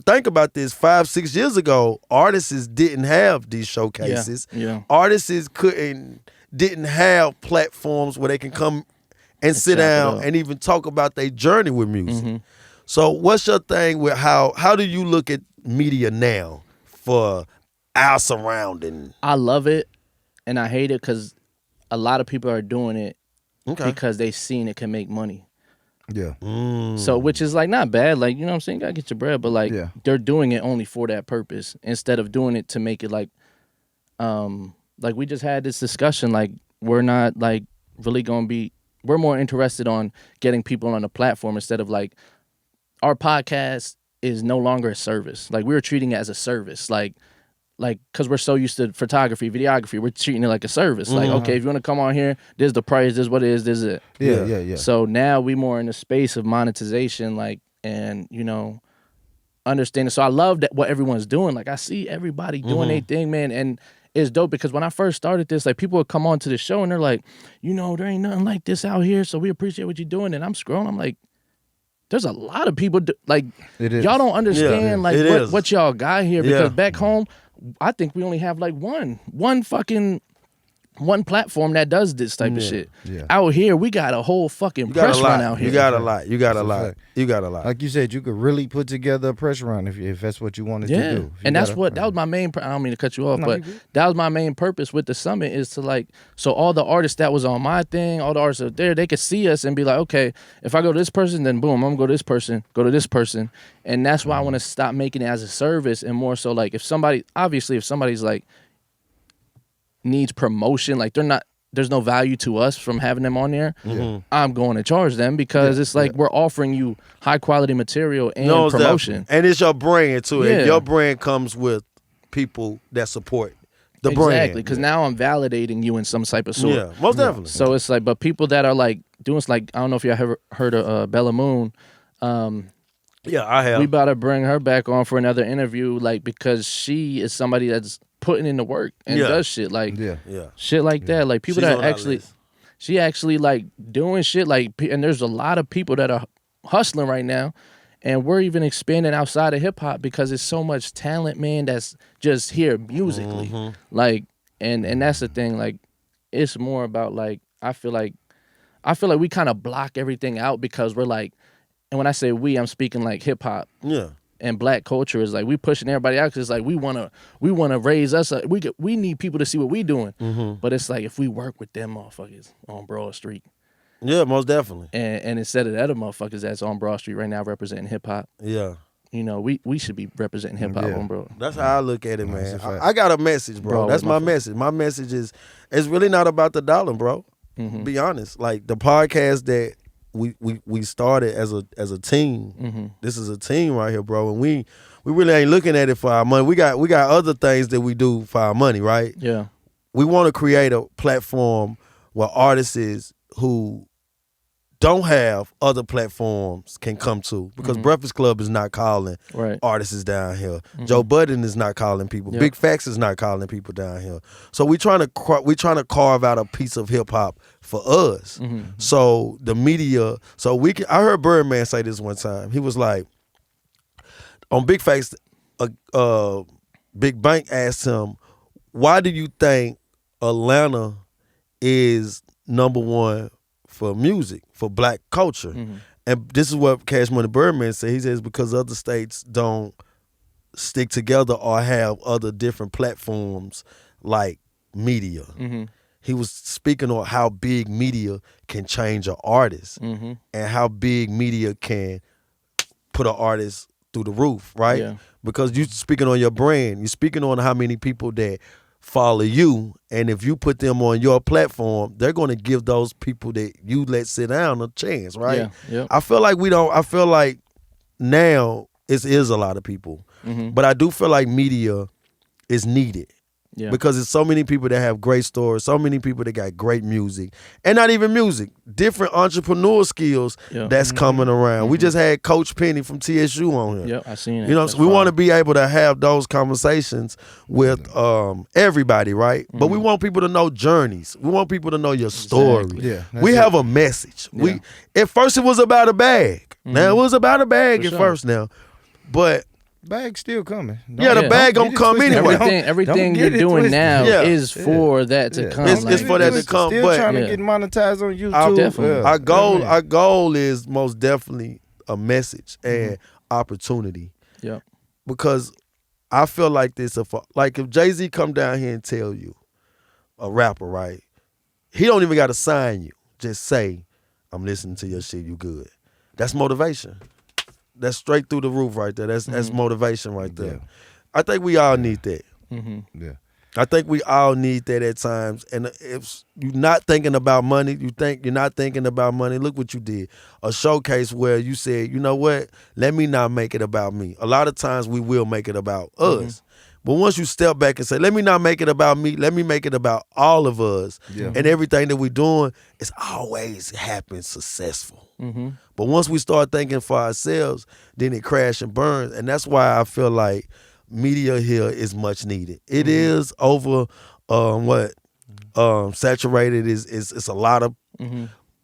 think about this, 5-6 years ago, artists didn't have these showcases. Yeah. Artists didn't have platforms where they can come and sit chop it down up. and even talk about their journey with music. Mm-hmm. So what's your thing with how do you look at media now for our surrounding? I love it and I hate it because a lot of people are doing it because they seen it can make money. Yeah. So which is like not bad, like, you know what I'm saying, you gotta get your bread, but like they're doing it only for that purpose instead of doing it to make it like we just had this discussion, like we're not like really gonna be, we're more interested on getting people on the platform instead of like our podcast is no longer a service. Like we're treating it as a service, like because we're so used to photography, videography, we're treating it like a service. Like, okay, if you want to come on here, this is the price, this is what it is, this is it. Yeah. So now we more in the space of monetization, like, and, you know, understanding. So I love that what everyone's doing. Like, I see everybody doing their thing, man, and it's dope because when I first started this, like, people would come on to the show and they're like, you know, there ain't nothing like this out here, so we appreciate what you're doing. And I'm scrolling, I'm like, there's a lot of people, like, y'all don't understand, like, what y'all got here, because back home, I think we only have like one platform that does this type of shit. Yeah. Out here, we got a whole fucking press run out here. You got a lot. You got a lot. Like you said, you could really put together a press run if that's what you wanted to do. And that was my main. I don't mean to cut you off, but that was my main purpose with the summit, is to like, so all the artists that was on my thing, all the artists out there, they could see us and be like, okay, if I go to this person, then boom, I'm gonna go to this person, and that's why I want to stop making it as a service and more so like if somebody's like needs promotion, like there's no value to us from having them on there, I'm going to charge them because it's like we're offering you high quality material and promotion. Definitely. And it's your brand too. And your brand comes with people that support the brand. Exactly, because now I'm validating you in some type of sort. Yeah, most definitely. So it's like, but people that are like doing, like, I don't know if you ever heard of Bella Moon. Yeah, I have. We about to bring her back on for another interview, like, because she is somebody that's putting in the work and does shit like shit like that. Like people that actually, she actually like doing shit like, and there's a lot of people that are hustling right now, and we're even expanding outside of hip hop because there's so much talent, man, that's just here musically. Like, and that's the thing. Like, it's more about like I feel like we kind of block everything out because we're like, and when I say we, I'm speaking like hip hop. Yeah. And black culture is like we pushing everybody out because it's like we wanna raise us. We need people to see what we doing. But it's like if we work with them motherfuckers on Broad Street. Yeah, most definitely. And instead of the other motherfuckers that's on Broad Street right now representing hip hop. Yeah. You know, we should be representing hip hop on Broad. That's how I look at it, man. I got a message, bro. That's my message. My message is it's really not about the dollar, bro. Be honest. Like the podcast that we started as a team. This is a team right here, bro, and we really ain't looking at it for our money. We got other things that we do for our money, right? Yeah. We want to create a platform where artists who don't have other platforms can come to, because Breakfast Club is not calling artists down here. Joe Budden is not calling people. Big Facts is not calling people down here. So we trying to carve out a piece of hip hop for us. So the media, I heard Birdman say this one time. He was like, on Big Facts, Big Bank asked him, why do you think Atlanta is number one for music, for black culture? And this is what Cash Money Birdman said. He says because other states don't stick together or have other different platforms like media. He was speaking on how big media can change an artist and how big media can put an artist through the roof, right? Yeah. Because you're speaking on your brand. You're speaking on how many people that follow you, and if you put them on your platform, they're going to give those people that you let sit down a chance, right? Yeah. I feel like now it is a lot of people, but I do feel like media is needed. Yeah. Because there's so many people that have great stories, so many people that got great music, and not even music, different entrepreneur skills that's coming around. We just had Coach Penny from TSU on here. Yeah, I seen it. You know, so we want to be able to have those conversations with everybody, right? But we want people to know journeys. We want people to know your story. Yeah, we have a message. Yeah. At first it was about a bag. Now it was about a bag first now, but. Bag's still coming. The bag gonna come anyway. Everything you're doing now is for that to come. It's for that to come. Still trying to get monetized on YouTube. Definitely. Our goal is most definitely a message and opportunity. Yeah. Because I feel like this, if Jay-Z come down here and tell you, a rapper, right? He don't even got to sign you. Just say, I'm listening to your shit, you good. That's motivation. That's straight through the roof right there. That's motivation right there. Yeah. I think we all need that. Yeah. I think we all need that at times. And if you're not thinking about money, you think you're not thinking about money, look what you did. A showcase where you said, you know what, let me not make it about me. A lot of times we will make it about us. But once you step back and say, let me not make it about me, let me make it about all of us. Yeah. And everything that we're doing, it's always happen successful. But once we start thinking for ourselves, then it crash and burns. And that's why I feel like media here is much needed. It is over saturated is it's a lot of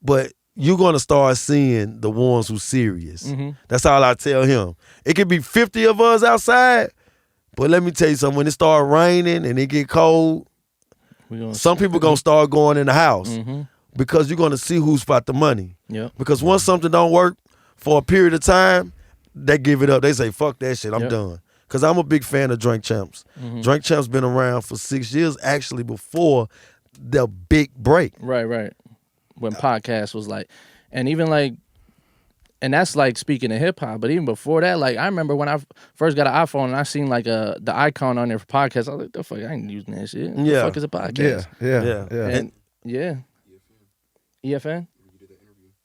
but you're gonna start seeing the ones who's serious. That's all I tell him. It could be 50 of us outside, but let me tell you something, when it start raining and it get cold, some people gonna start going in the house because you're gonna see who's got the money. Because once something don't work for a period of time, they give it up. They say, fuck that shit, I'm done. Because I'm a big fan of Drink Champs. Drink Champs been around for 6 years, actually before the big break. Right. When podcast was like, and even like, and that's like speaking of hip hop, but even before that, like I remember when I first got an iPhone and I seen like the icon on there for podcast, I was like, the fuck, I ain't using that shit. What the fuck is a podcast? Yeah. EFN?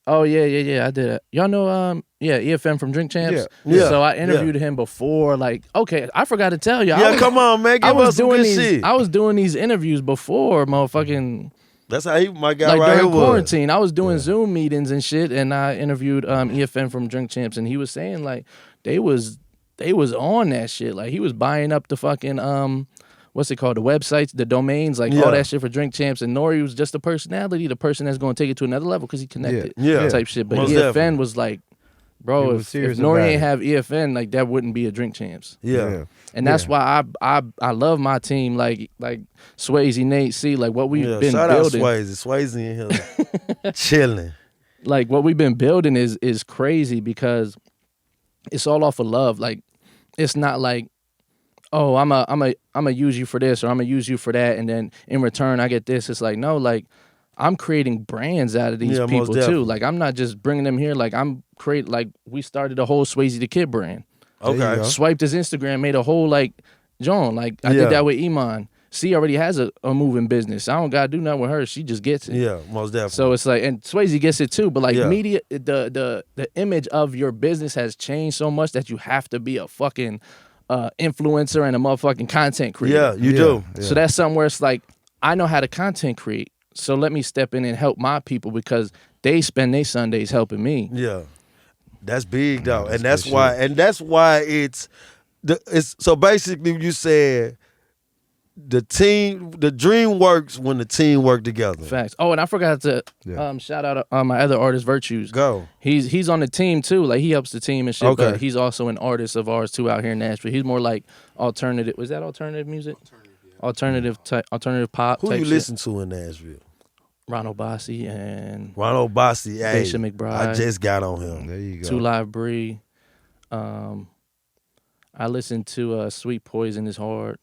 Oh yeah. I did it. Y'all know EFN from Drink Champs? Yeah. So I interviewed him before, like, okay, I forgot to tell you. Come on, man, give us some good shit. I was doing these interviews before, motherfucking. That's how my guy like right here during was. quarantine. I was doing Zoom meetings and shit, and I interviewed EFN from Drink Champs, and he was saying like they was on that shit. Like he was buying up the fucking what's it called, the websites, the domains, like all that shit for Drink Champs. And Nori was just a personality, the person that's going to take it to another level because he connected, type shit. But Most EFN definitely. was like, bro, if Nori ain't have EFN, like that wouldn't be a Drink Champs. And that's why I love my team, like Swayze, Nate, C, like what we've been shout building. Out Swayze in here chilling. Like what we've been building is crazy because it's all off of love. Like it's not like, oh, I'm a use you for this or I'm gonna use you for that, and then in return I get this. It's like, no, like I'm creating brands out of these people too. Like I'm not just bringing them here. Like I'm create like we started a whole Swayze the Kid brand. Okay. Swiped his Instagram, made a whole like John. Like I did that with Iman. She already has a moving business. I don't gotta do nothing with her. She just gets it. Yeah, most definitely. So it's like, and Swayze gets it too. But like media, the image of your business has changed so much that you have to be a fucking influencer and a motherfucking content creator. Yeah, you do. So that's something where it's like, I know how to content create. So let me step in and help my people because they spend their Sundays helping me. Yeah. That's big though. And that's why it's so basically you said the dream works when the team work together. Facts. Oh, and I forgot to shout out my other artist, Virtues. Go. He's on the team too. Like he helps the team and shit. Okay. But he's also an artist of ours too out here in Nashville. He's more like alternative. Was that alternative music? Alternative pop. Who type you shit. listen to in Nashville? Ronald Bossy and Ronald Bossy. Hey, Daisha McBride. I just got on him. There you go. Two Live Bree. I listened to Sweet Poison is Hard.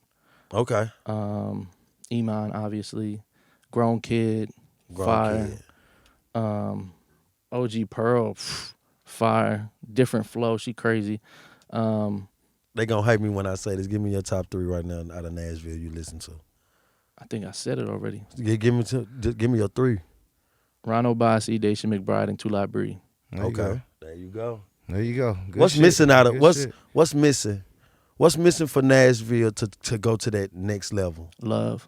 Okay. Iman, obviously. Grown Kid. Fire. OG Pearl. Fire. Different flow. She crazy. They gonna hate me when I say this. Give me your top 3 right now out of Nashville you listen to. I think I said it already. Give me your 3. Ronald Bossy, Daisha McBride, and Two Live Bree. Okay. There you go. There you go. Good What's shit. missing out of Good what's missing? What's missing for Nashville to go to that next level? Love.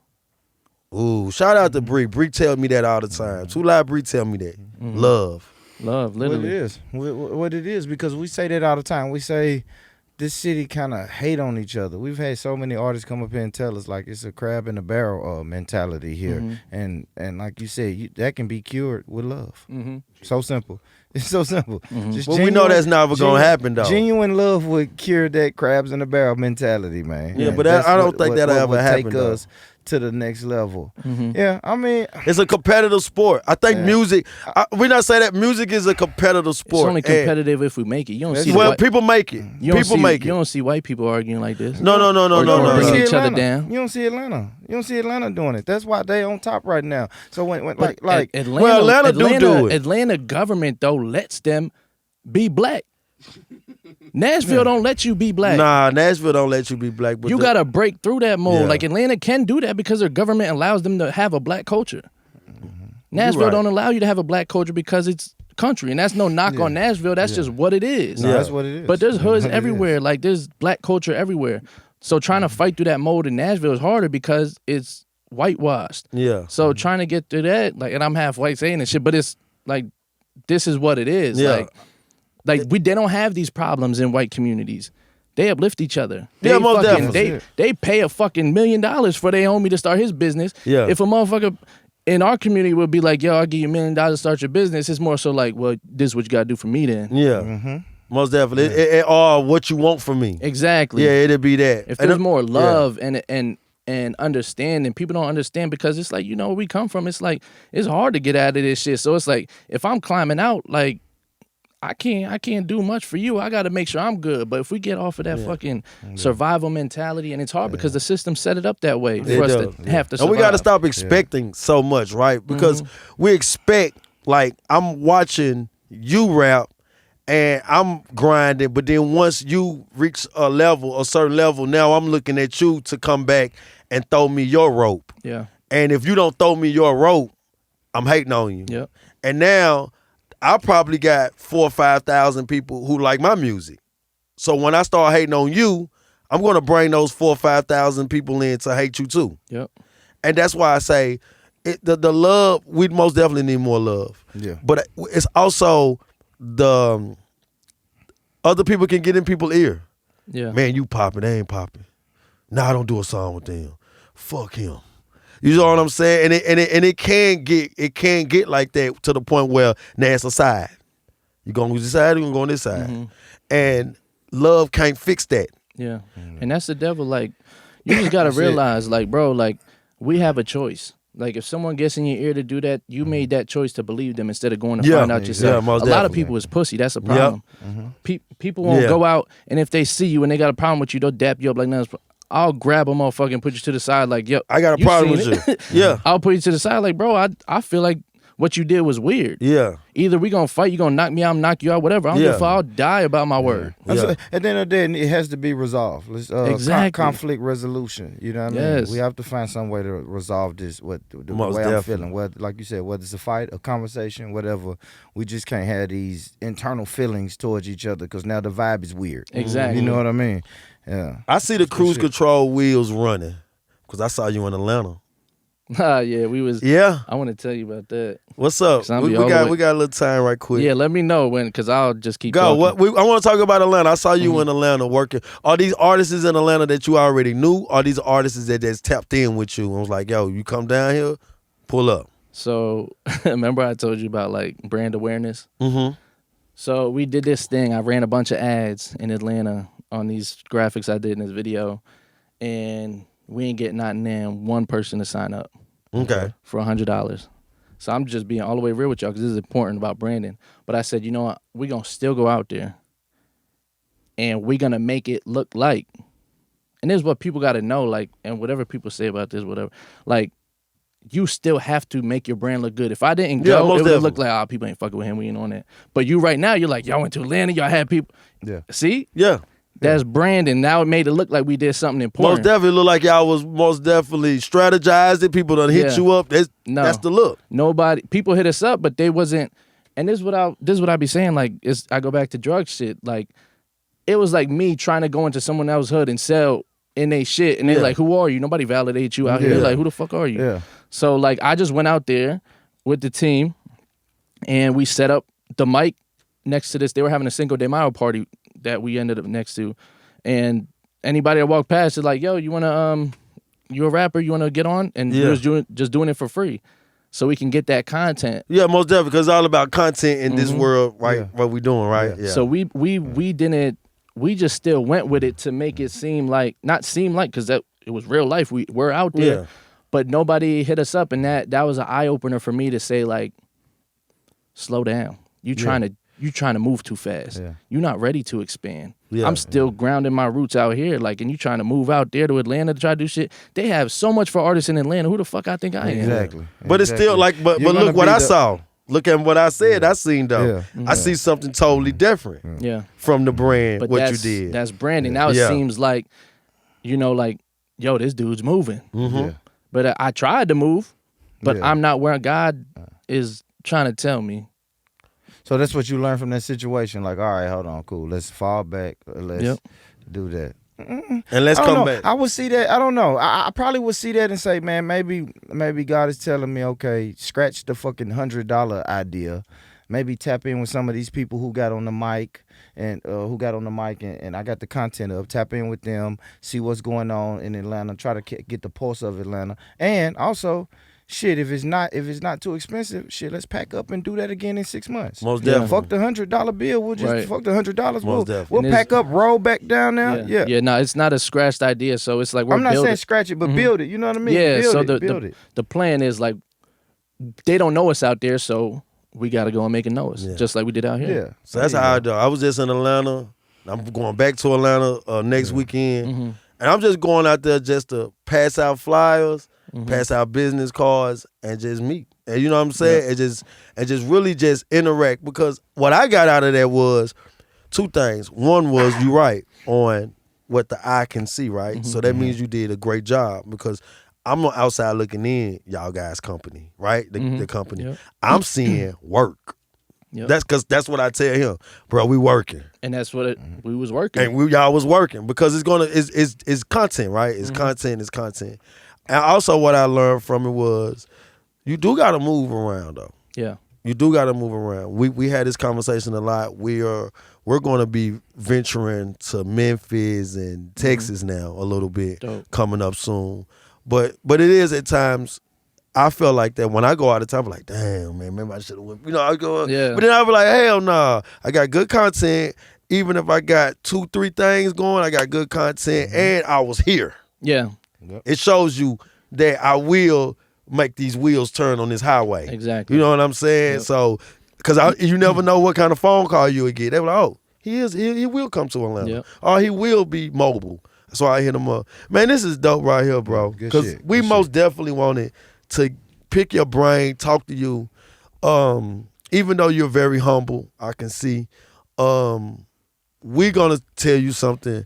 Ooh, shout out to Bree. Bree tell me that all the time. Two Live Bree tell me that. Love. Love, What literally. it is. What it is, because we say that all the time. We say this city kind of hate on each other. We've had so many artists come up here and tell us like it's a crab in a barrel mentality here, and like you said, that can be cured with love. So simple. It's so simple. Just Well, we know that's never gonna happen though. Genuine love would cure that crabs in a barrel mentality, man. Yeah, but That's I don't think that'll ever would happen, Take though. us to the next level. Yeah, I mean, It's a competitive sport. I think music. We not say that music is a competitive sport. It's only competitive if we make it. You don't see people make it. People make it. You don't see white people arguing like this. No. Bringing each other Atlanta. down. You don't see Atlanta. You don't see Atlanta doing it. That's why they on top right now. So when like Atlanta government though lets them be black. Nashville don't let you be black. Nah, Nashville don't let you be black. But you gotta break through that mold. Yeah. Like Atlanta can do that because their government allows them to have a black culture. Nashville don't allow you to have a black culture because it's country, and that's no knock on Nashville. That's just what it is. No, that's what it is. But there's hoods everywhere. Like there's black culture everywhere. So trying to fight through that mold in Nashville is harder because it's whitewashed. Yeah. So trying to get through that, like, and I'm half white saying this shit, but it's like this is what it is. Yeah. They don't have these problems in white communities. They uplift each other. Yeah, most definitely. They pay a fucking $1 million for their homie to start his business. Yeah. If a motherfucker in our community would be like, yo, I'll give you $1 million to start your business, it's more so like, well, this is what you gotta do for me then. Yeah. Most definitely. Or what you want from me. Exactly. Yeah, it'd be that. If there's more love and understanding, people don't understand because it's like, you know, where we come from, it's like it's hard to get out of this shit. So it's like if I'm climbing out, like I can't do much for you. I got to make sure I'm good. But if we get off of that fucking survival mentality, and it's hard because the system set it up that way for us to have to survive. And we got to stop expecting so much, right? Because we expect, like, I'm watching you rap and I'm grinding, but then once you reach a certain level, now I'm looking at you to come back and throw me your rope. Yeah. And if you don't throw me your rope, I'm hating on you. Yep. And now I probably got 4,000 or 5,000 people who like my music. So when I start hating on you, I'm going to bring those 4,000 or 5,000 people in to hate you too. Yep. And that's why I say the love, we most definitely need more love. Yeah. But it's also the other people can get in people's ear. Yeah. Man, you popping, they ain't popping. Nah, I don't do a song with them. Fuck him. You know what I'm saying? And it can get like that to the point where now it's a side. You gonna use this side, you gonna go on this side. And love can't fix that. Yeah. And that's the devil. Like, you just gotta realize, like, bro, like, we have a choice. Like, if someone gets in your ear to do that, you made that choice to believe them instead of going to find out yourself. Yeah, most a lot of definitely. people is pussy. That's a problem. People won't go out, and if they see you and they got a problem with you, they'll dap you up like nothing. I'll grab a motherfucker and put you to the side like, yo, I got a problem with you. Yeah. I'll put you to the side like, bro, I feel like what you did was weird. Yeah. Either we gonna fight, you gonna knock me out, knock you out, whatever. I don't give a fuck. I'll die about my word. Yeah. At the end of the day, it has to be resolved. Exactly. Conflict resolution. You know what I mean? Yes. We have to find some way to resolve this. The Most way I'm definitely. feeling. Whether, like you said, whether it's a fight, a conversation, whatever. We just can't have these internal feelings towards each other because now the vibe is weird. Exactly. You know what I mean? Yeah. I see the cruise control wheels running because I saw you in Atlanta. Yeah, we was. Yeah. I want to tell you about that. What's up? 'Cause I'm We be all the got way- a little time right quick. Yeah, let me know when, because I'll just keep Go. talking. I want to talk about Atlanta. I saw you in Atlanta working. Are these artists in Atlanta that you already knew? Are these artists that just tapped in with you and was like, yo, you come down here, pull up? So, remember I told you about, like, brand awareness? Mm-hmm. So we did this thing. I ran a bunch of ads in Atlanta on these graphics I did in this video, and we ain't getting not in one person to sign up. Okay. For $100. So I'm just being all the way real with y'all because this is important about branding. But I said, you know what? We're going to still go out there and we're going to make it look like. And this is what people got to know, like, and whatever people say about this, whatever. Like, you still have to make your brand look good. If I didn't go, most it would look definitely. like, people ain't fucking with him. We ain't on that. But you right now, you're like, y'all went to Atlanta. Y'all had people. Yeah. See? Yeah. That's branding. Now it made it look like we did something Most important. definitely look like y'all was most definitely strategized it. People done hit Yeah. you up. That's the look. Nobody, people hit us up, but they wasn't. And this is what I be saying. Like, I go back to drug shit. Like, it was like me trying to go into someone else's hood and sell in they shit, and they're like, "Who are you?" Nobody validates you out here. Like, who the fuck are you? Yeah. So like, I just went out there with the team, and we set up the mic next to this. They were having a Cinco de Mayo party that we ended up next to, and anybody that walked past is like, "Yo, you wanna you a rapper? You wanna get on?" And we was just doing it for free, so we can get that content. Yeah, most definitely, because it's all about content in this world, right? Yeah. What we doing, right? Yeah. So we didn't. We just still went with it to make it seem like, not seem like, because that it was real life. We're out there, but nobody hit us up, and that was an eye opener for me to say like, slow down. You trying to move too fast. Yeah. You're not ready to expand. Yeah. I'm still grounding my roots out here, like, and you trying to move out there to Atlanta to try to do shit. They have so much for artists in Atlanta. Who the fuck I think I am? Exactly. But it's still like, but You're look gonna what be I the- saw. Look at what I said. I seen though. Yeah. I see something totally different Yeah. from the brand. But what that's, you did. that's branding. Now it Yeah. seems like, like, yo, this dude's moving. Yeah. But I tried to move, but Yeah. I'm not where God is trying to tell me. So that's what you learned from that situation. Like, all right, hold on, cool. Let's fall back. Let's Yep. do that. And let's I don't come know. back. I would see that. I don't know. I probably would see that and say, man, maybe God is telling me, okay, scratch the fucking $100 idea. Maybe tap in with some of these people who got on the mic and and I got the content up. Tap in with them, see what's going on in Atlanta. Try to get the pulse of Atlanta, and also. Shit, if it's not too expensive, shit, let's pack up and do that again in 6 months. Most Yeah. definitely. Fuck the $100 bill. We'll just Right. fuck the $100. Most We'll definitely. And pack up, roll back down now. Yeah. Yeah, no, it's not a scratched idea. So it's like we're I'm not building. saying scratch it, but build it. You know what I mean? Yeah, build so it, build it. the plan is like they don't know us out there, so we got to go and make it know us, Yeah. just like we did out here. Yeah. So that's how I do. I was just in Atlanta. I'm going back to Atlanta next weekend. Mm-hmm. And I'm just going out there just to pass out flyers, Mm-hmm. pass out business cards, and just meet. And you know what I'm saying? And just really just interact. Because what I got out of that was two things. One was you right on what the eye can see, right? So that means you did a great job because I'm on outside looking in, y'all guys' company, right? The company. Yep. I'm seeing work. Yep. That's because that's what I tell him, bro. We working, And that's what we was working. and y'all was working because it's content, right? It's content. And also, what I learned from it was you do got to move around, though. Yeah. You do got to move around. We had this conversation a lot. We're going to be venturing to Memphis and Texas now a little bit Dope. coming up soon. But it is at times. I feel like that when I go out of town, I'm like, damn, man, maybe I should have went. You know, I go. Yeah. But then I'll be like, hell no. I got good content. Even if I got 2-3 things going, I got good content, and I was here. Yeah. It shows you that I will make these wheels turn on this highway. Exactly. You know what I'm saying? Yep. So, because you never know what kind of phone call you would get. They were like, oh, he will come to Atlanta. Yep. Or he will be mobile. So I hit him up. Man, this is dope right here, bro. Good Because shit, we good most definitely wanted to pick your brain, talk to you. Even though you're very humble, I can see. We're going to tell you something.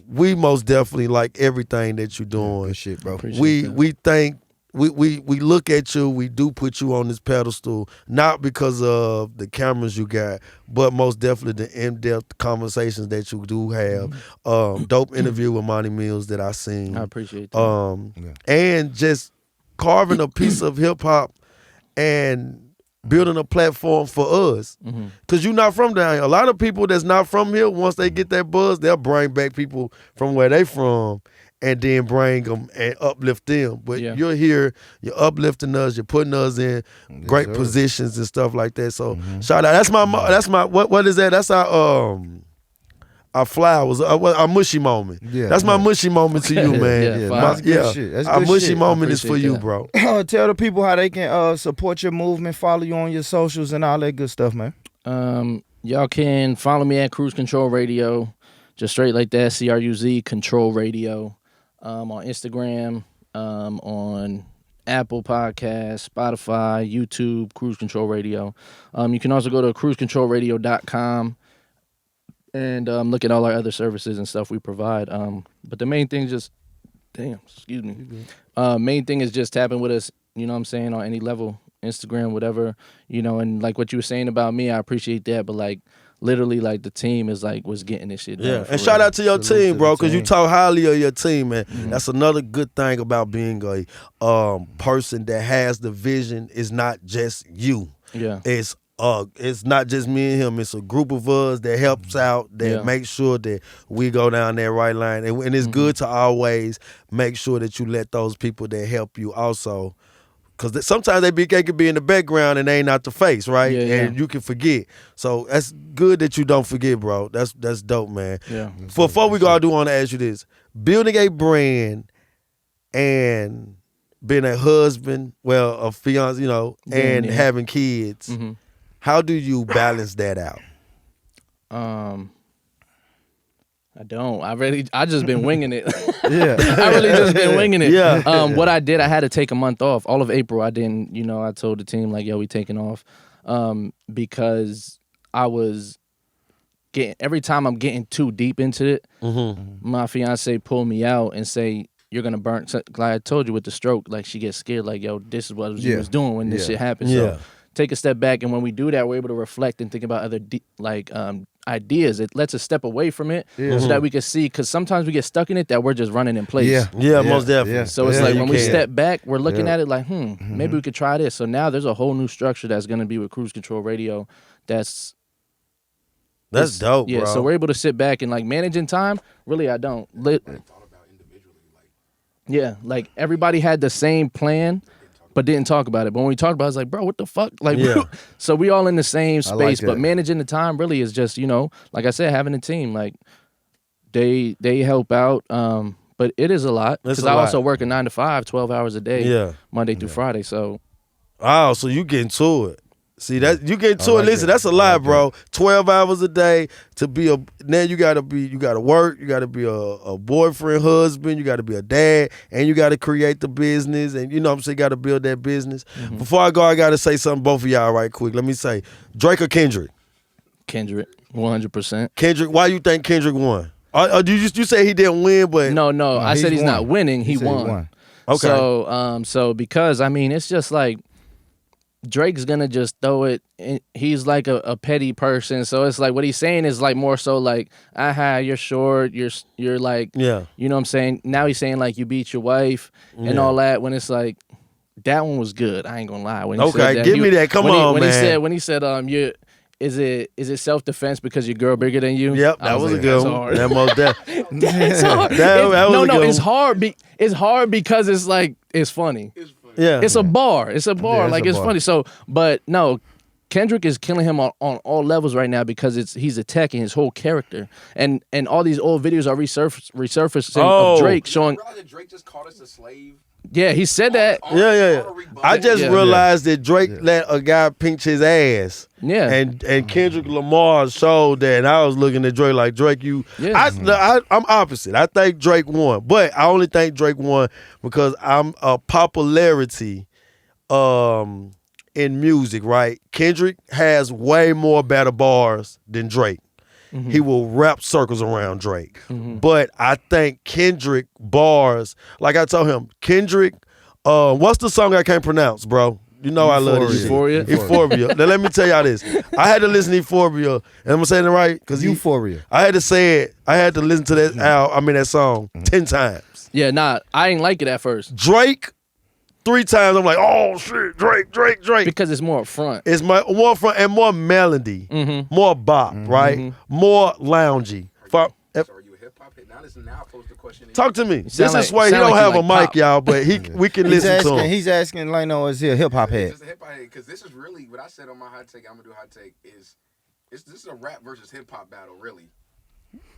We most definitely like everything that you're doing. Good shit, bro. Appreciate that. We think we look at you, we do put you on this pedestal, not because of the cameras you got, but most definitely the in-depth conversations that you do have. Dope interview with Monty Mills that I seen. I appreciate that. And just carving a piece of hip hop and building a platform for us. Cause you're not from down here. A lot of people that's not from here, once they get that buzz, they'll bring back people from where they from and then bring them and uplift them. But Yeah. you're here, you're uplifting us, you're putting us in great sir. positions and stuff like that. So shout out. That's my what is that? That's our flowers, our mushy moment. Yeah. That's my mushy moment to you, man. Yeah, Yeah, fine. that's good shit. That's our good mushy shit. moment is for Appreciate you, that. bro. Tell the people how they can support your movement, follow you on your socials and all that good stuff, man. Y'all can follow me at Cruise Control Radio, just straight like that, CRUZ Control Radio, on Instagram, on Apple Podcasts, Spotify, YouTube, Cruise Control Radio. You can also go to cruisecontrolradio.com and look at all our other services and stuff we provide. But the main thing is just, main thing is just tapping with us, you know what I'm saying, on any level, Instagram, whatever, and like what you were saying about me, I appreciate that, but like literally like the team is like what's getting this shit done. Yeah, for and shout real. out to your Salute to team, the bro, because you team. talk highly of your team, man. That's another good thing about being a person that has the vision. Is not just you. Yeah. It's not just me and him. It's a group of us that helps out, that Yeah. makes sure that we go down that right line. And it's good to always make sure that you let those people that help you also. Because sometimes they can be in the background and they ain't out the face, right? Yeah, yeah. And you can forget. So that's good that you don't forget, bro. That's dope, man. Yeah. Before we go, I do want to ask you this. Building a brand and being a husband, well, a fiance, and having kids. Mm-hmm. How do you balance that out? I don't. I just been winging it. Yeah. I really just been winging it. Yeah. What I did, I had to take a month off. All of April, I didn't. I told the team like, "Yo, we taking off," because I was getting every time I'm getting too deep into it. Mm-hmm. My fiance pulled me out and say, "You're gonna burn." Like I told you with the stroke, like she gets scared. Like, "Yo, this is what she was doing when this shit happened." Yeah. So take a step back, and when we do that, we're able to reflect and think about other ideas. It lets us step away from it so that we can see. Because sometimes we get stuck in it that we're just running in place. Yeah, most definitely. Yeah. So it's Yeah, like you when we can. step back, we're looking at it like, maybe we could try this. So now there's a whole new structure that's going to be with Cruise Control Radio. That's dope, yeah. bro. So we're able to sit back and like managing time. Really, I don't. Yeah, like everybody had the same plan, but didn't talk about it. But when we talked about it, it's like, bro, what the fuck? Like, Yeah. so we all in the same space, that. but managing the time really is just, like I said, having a team. Like they help out, but it is a lot It's because a I lot. also work a 9 to 5, 12 hours a day, Yeah. Monday through Friday. So Oh, so you getting to it. See that you get to like it. Listen, that. that's a I lot, like bro. 12 hours a day to be now you gotta work, you gotta be a boyfriend, husband, you gotta be a dad, and you gotta create the business, and what I'm saying, gotta build that business. Before I go, I gotta say something both of y'all right quick. Let me say, Drake or Kendrick? Kendrick, 100%. Kendrick, why you think Kendrick won? Or you say he didn't win, but No, I said he's not winning. He said he won. won. Okay. So because it's just like Drake's gonna just throw it. He's like a petty person, so it's like what he's saying is like more so like, you're short, you're like, Yeah. you know what I'm saying. Now he's saying like you beat your wife and Yeah. all that. When it's like that one was good. I ain't gonna lie. When he Okay, said that, give me that. Come on, when man. When he said is it self defense because your girl bigger than you? Yep, I that was a like, good that's one. hard. That most definitely. That's hard. That was a good It's one. hard. It's hard because it's like it's funny. Yeah. It's a bar. It's a bar. it's Like a it's bar. funny. So, but no, Kendrick is killing him on all levels right now because he's attacking his whole character, and all these old videos are resurfacing Oh. of Drake showing. Realize that Drake just called us a slave. Yeah, he said that. Yeah. I just Yeah. realized that Drake let a guy pinch his ass. Yeah, And Kendrick Lamar showed that, and I was looking at Drake like, Drake, you. Yeah. I'm opposite. I think Drake won, but I only think Drake won because I'm a popularity in music, right? Kendrick has way more better bars than Drake. He will wrap circles around Drake. But I think Kendrick bars, like I told him, Kendrick, what's the song I can't pronounce, bro? You know I love this shit. Euphoria? Euphoria. Now let me tell y'all this. I had to listen to Euphoria, and I'm saying it right? Because Euphoria. I had to say it. I had to listen to that song 10 times. yeah. Nah, I ain't like it at first Drake, 3 times, I'm like, oh shit, Drake. because it's more upfront. It's more front and more melody, more bop, right? More loungy. So are you a hip hop head? Now I pose the question. Talk to me. This sound is like- why he sound don't like have you a like mic, pop. y'all, but we can listen to him. He's asking, like, no, is he a hip hop head? Just a hip hop head, because this is really what I said on my hot take. I'm gonna do a hot take. This is a rap versus hip hop battle, really.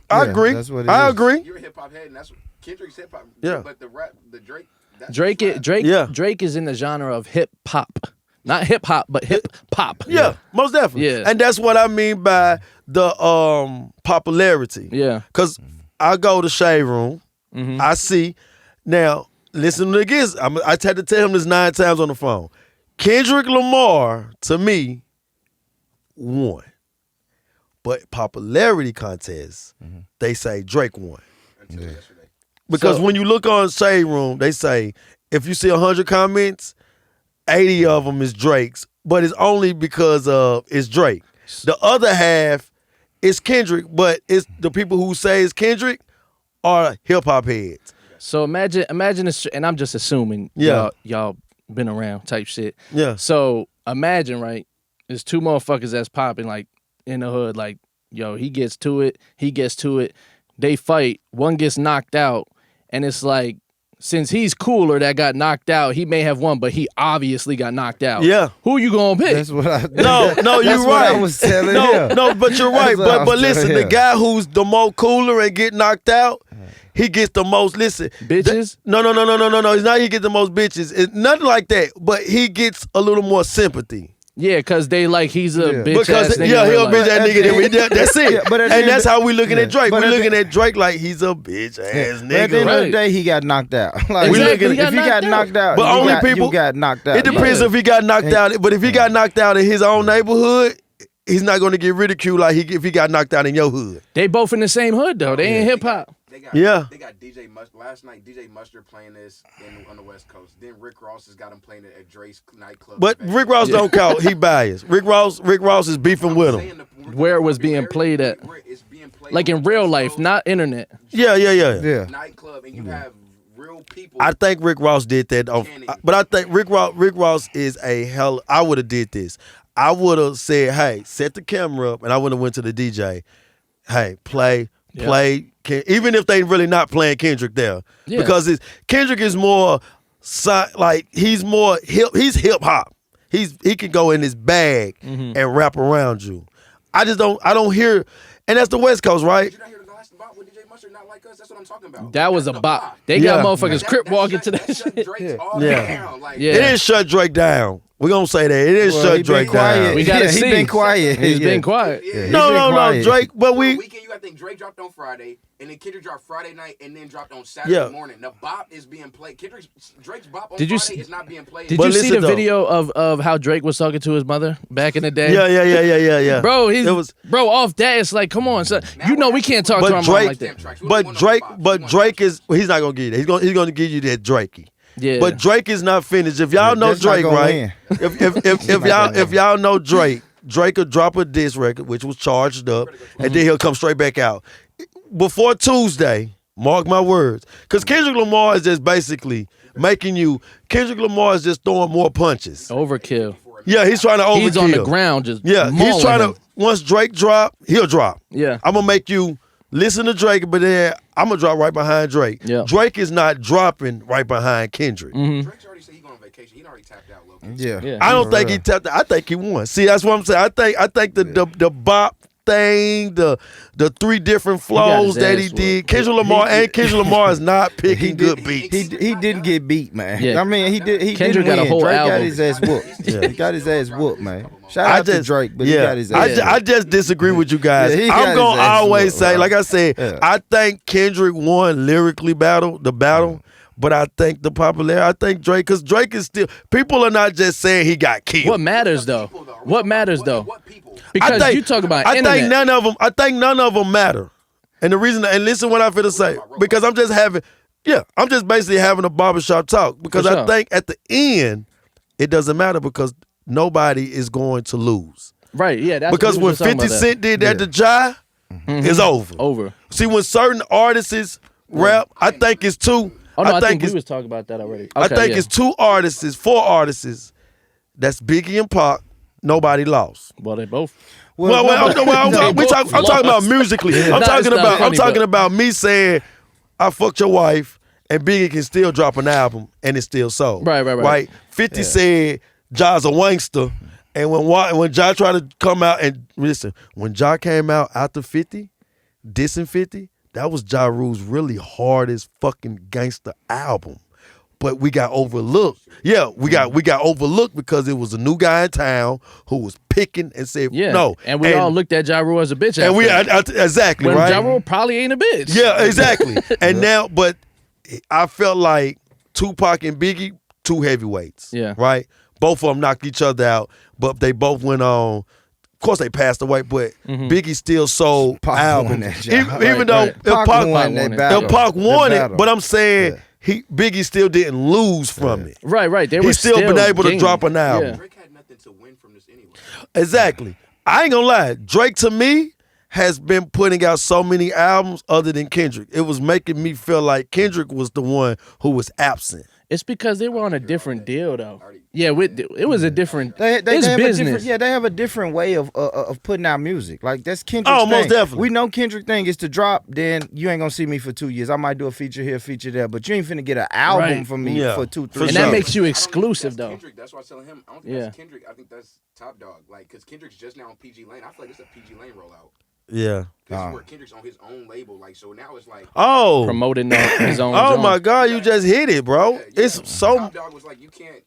I Yeah, agree. that's what it I is. agree. You're a hip hop head, and that's what Kendrick's hip hop. Yeah. But the Drake. That's Drake rap. Drake is in the genre of hip hop, not hip hop, but hip pop. Yeah, most definitely. Yeah. And that's what I mean by the popularity. Yeah. Because I go to Shade Room, I see. Now, listen to this. I had to tell him this 9 times on the phone. Kendrick Lamar, to me, won. But popularity contest, they say Drake won. Until yesterday. Because So- when you look on Shade Room, they say if you see 100 comments, 80 of them is Drake's, but it's only because of it's Drake. The other half is Kendrick, but it's the people who say it's Kendrick are hip hop heads. So imagine this, and I'm just assuming Yeah. y'all been around type shit. Yeah. So imagine, right? There's 2 motherfuckers that's popping like in the hood, like, yo, he gets to it, they fight, one gets knocked out, and it's like, since he's cooler that got knocked out, he may have won, but he obviously got knocked out. Yeah. Who you gonna pick? That's what I. No, That's you're what right. I was telling no, him. no, but you're right. That's what I But was listen, telling the him. guy who's the more cooler and get knocked out, he gets the most. Listen, Bitches? No. It's not he gets the most bitches. It's nothing like that. But he gets a little more sympathy. Yeah, because they like he's a bitch Because ass nigga. he a in real bitch life. ass nigga. That's it. Yeah, but at the and end that's of- how we looking at Drake. but We at the- looking at Drake like he's a bitch ass But at the nigga. end of Right. the day, he got knocked out. Like, We Exactly, looking- he got if he got knocked out, But you only got, people- you got knocked out. It depends Yeah. if he got knocked out. But if he got knocked out in his own neighborhood, he's not going to get ridiculed like if he got knocked out in your hood. They both in the same hood though. They ain't hip hop. They got, Yeah. They got DJ Mustard. Last night, DJ Mustard playing this on the West Coast. Then Rick Ross has got him playing it at Dre's nightclub. But Rick Ross don't count. He biased. Rick Ross is beefing with him. Where it was being played at. Like in real life, not internet. Yeah. Yeah. Nightclub, and you have real people. I think Rick Ross did that. But I think Rick Ross is a hell. I would have did this. I would have said, hey, set the camera up, and I would have went to the DJ. Hey, play. Even if they really not playing Kendrick there. Yeah. Because Kendrick is more, like, he's more he's hip hop. He can go in his bag and rap around you. I don't hear, and that's the West Coast, right? Did you not hear the last bop with DJ Mustard? Not like us. That's what I'm talking about. That was a That's the bop. They got motherfuckers crip walking to that shut shit. Drake's all Yeah. down. Like, Yeah. It didn't shut Drake down. We're gonna say that. It didn't Well, shut he Drake been quiet. down. We gotta He see. been quiet. He's Yeah. been quiet. Yeah. No, quiet. Drake, but On we the weekend, you got to think Drake dropped on Friday, and then Kendrick dropped Friday night, and then dropped on Saturday Yeah. morning. The bop is being played. Drake's bop on Did you Friday see- is not being played. Did But you see listen, the though. video of how Drake was talking to his mother back in the day? Yeah. Bro, It was- bro off that. It's like, come on, son. You know we can't talk to But our Drake- mom like that. But Drake is he's not gonna give you that. He's gonna give you that Drakey. Yeah. But Drake is not finished. If y'all know that's not Drake, gonna right? If y'all know Drake will drop a diss record, which was charged up, and then he'll come straight back out. Before Tuesday, mark my words. Because Kendrick Lamar is just basically making you Kendrick Lamar is just throwing more punches. Overkill. Yeah, he's trying to overkill. He's on the ground just Yeah, he's mauling trying him. to once Drake drop, he'll drop. Yeah. I'm gonna make you listen to Drake, but then I'm gonna drop right behind Drake. Yeah. Drake is not dropping right behind Kendrick. Drake's already said he's going on vacation. He already tapped out, low. Yeah. I don't think he tapped. I think he won. See, that's what I'm saying. I think the bop thing, the three different flows his that ass he whooped. did. Kendrick Lamar is not picking good beats. He didn't get beat, man. Yeah. I mean, he Kendrick didn't got a win. whole Drake got album. his ass whooped. Yeah. He got his ass whooped, man. Shout out to Drake, but he got his ass I just disagree with you guys. Yeah, he got I'm his gonna ass always whooped, say, bro. like I said, Yeah. I think Kendrick won lyrically the battle. But I think the popularity, I think Drake, because Drake is still, people are not just saying he got killed. What matters though? What matters though? What people? Because I think, you talk about I internet. think none of them matter. And the reason, and listen what I'm finna say, because I'm just basically having a barbershop talk. Because For I sure. think at the end, it doesn't matter because nobody is going to lose. Right, yeah. That's Because we when was talking 50 about that. Cent did that to Jai, it's over. Over. See, when certain artists rap, I think it's two. Oh no, I think we it's, was talking about that already. I Okay, think yeah. it's four artists. That's Biggie and Pac. Nobody lost. Well, they both. I'm talking about musically. I'm Nah, talking it's not funny, but- about me saying I fucked your wife, and Biggie can still drop an album and it's still sold. Right. 50 said Jai's a wankster, and when Jai tried to come out and listen, when Jai came out after 50, dissing 50, that was Ja Rule's really hardest fucking gangster album. But we got overlooked. Yeah, we got overlooked because it was a new guy in town who was picking and said Yeah. no. And we all looked at Ja Rule as a bitch. And we after. exactly when right. Ja Rule probably ain't a bitch. Yeah, exactly. And now, but I felt like Tupac and Biggie, two heavyweights. Yeah. Right? Both of them knocked each other out, but they both went on. Of course, they passed away, but Biggie still sold Pac won albums. that job. Even though right. if Pac Pac won that battle. if Pac won The it, battle. but I'm saying Biggie still didn't lose from it. Right. They were He's still been able to gaining. drop an album. Yeah. Drake had nothing to win from this anyway. Exactly. I ain't gonna lie. Drake to me has been putting out so many albums other than Kendrick. It was making me feel like Kendrick was the one who was absent. It's because they were on a different deal, though. Yeah, it was a different. They it's have business. they have a different way of putting out music. Like that's Kendrick's Oh, most thing. definitely. We know Kendrick thing is to drop. Then you ain't gonna see me for 2 years. I might do a feature here, feature there, but you ain't finna get an album Right. from me Yeah. for 2, 3 For and sure. that makes you I don't think exclusive, that's though. Kendrick. That's why I was telling him. I don't think Yeah. that's Kendrick. I think that's Top Dog. Like, because Kendrick's just now on PG Lane. I feel like it's a PG Lane rollout. Yeah. This is where Kendrick's on his own label. Like, so now it's like, Oh. Promoting his own. Oh joint. my God, you just hit it, bro. It's so. Top Dog was like, you can't.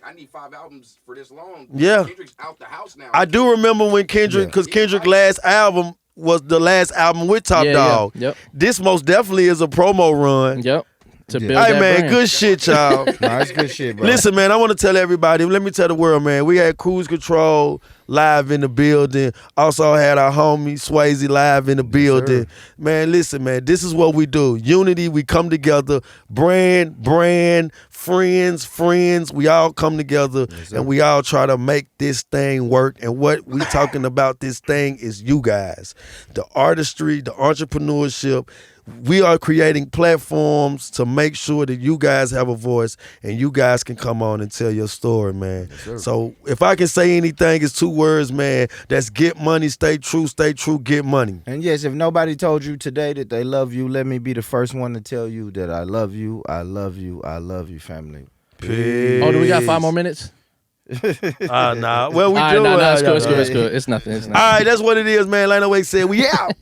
I need 5 albums for this long. Yeah. Kendrick's out the house now. I do remember when Kendrick, because Kendrick's last album was the last album with Top Dog. Yep. This most definitely is a promo run. Yep. To build Hey that man, brand. good shit, y'all. Nah, it's good shit, bro. Listen, man, I want to tell everybody. Let me tell the world, man. We had Cruise Control live in the building. Also had our homie Swayze live in the building. Man, listen, man. This is what we do. Unity. We come together. Brand, friends. We all come together and we all try to make this thing work. And what we talking about this thing is you guys, the artistry, the entrepreneurship. We are creating platforms to make sure that you guys have a voice and you guys can come on and tell your story, man. So if I can say anything, it's 2 words, man. That's get money, stay true, get money. And yes, if nobody told you today that they love you, let me be the first one to tell you that I love you, family. Peace. Oh, do we got 5 more minutes? Nah. Well, we All right, do. no, it's cool. It's nothing. All right, that's what it is, man. Like no way said, we out.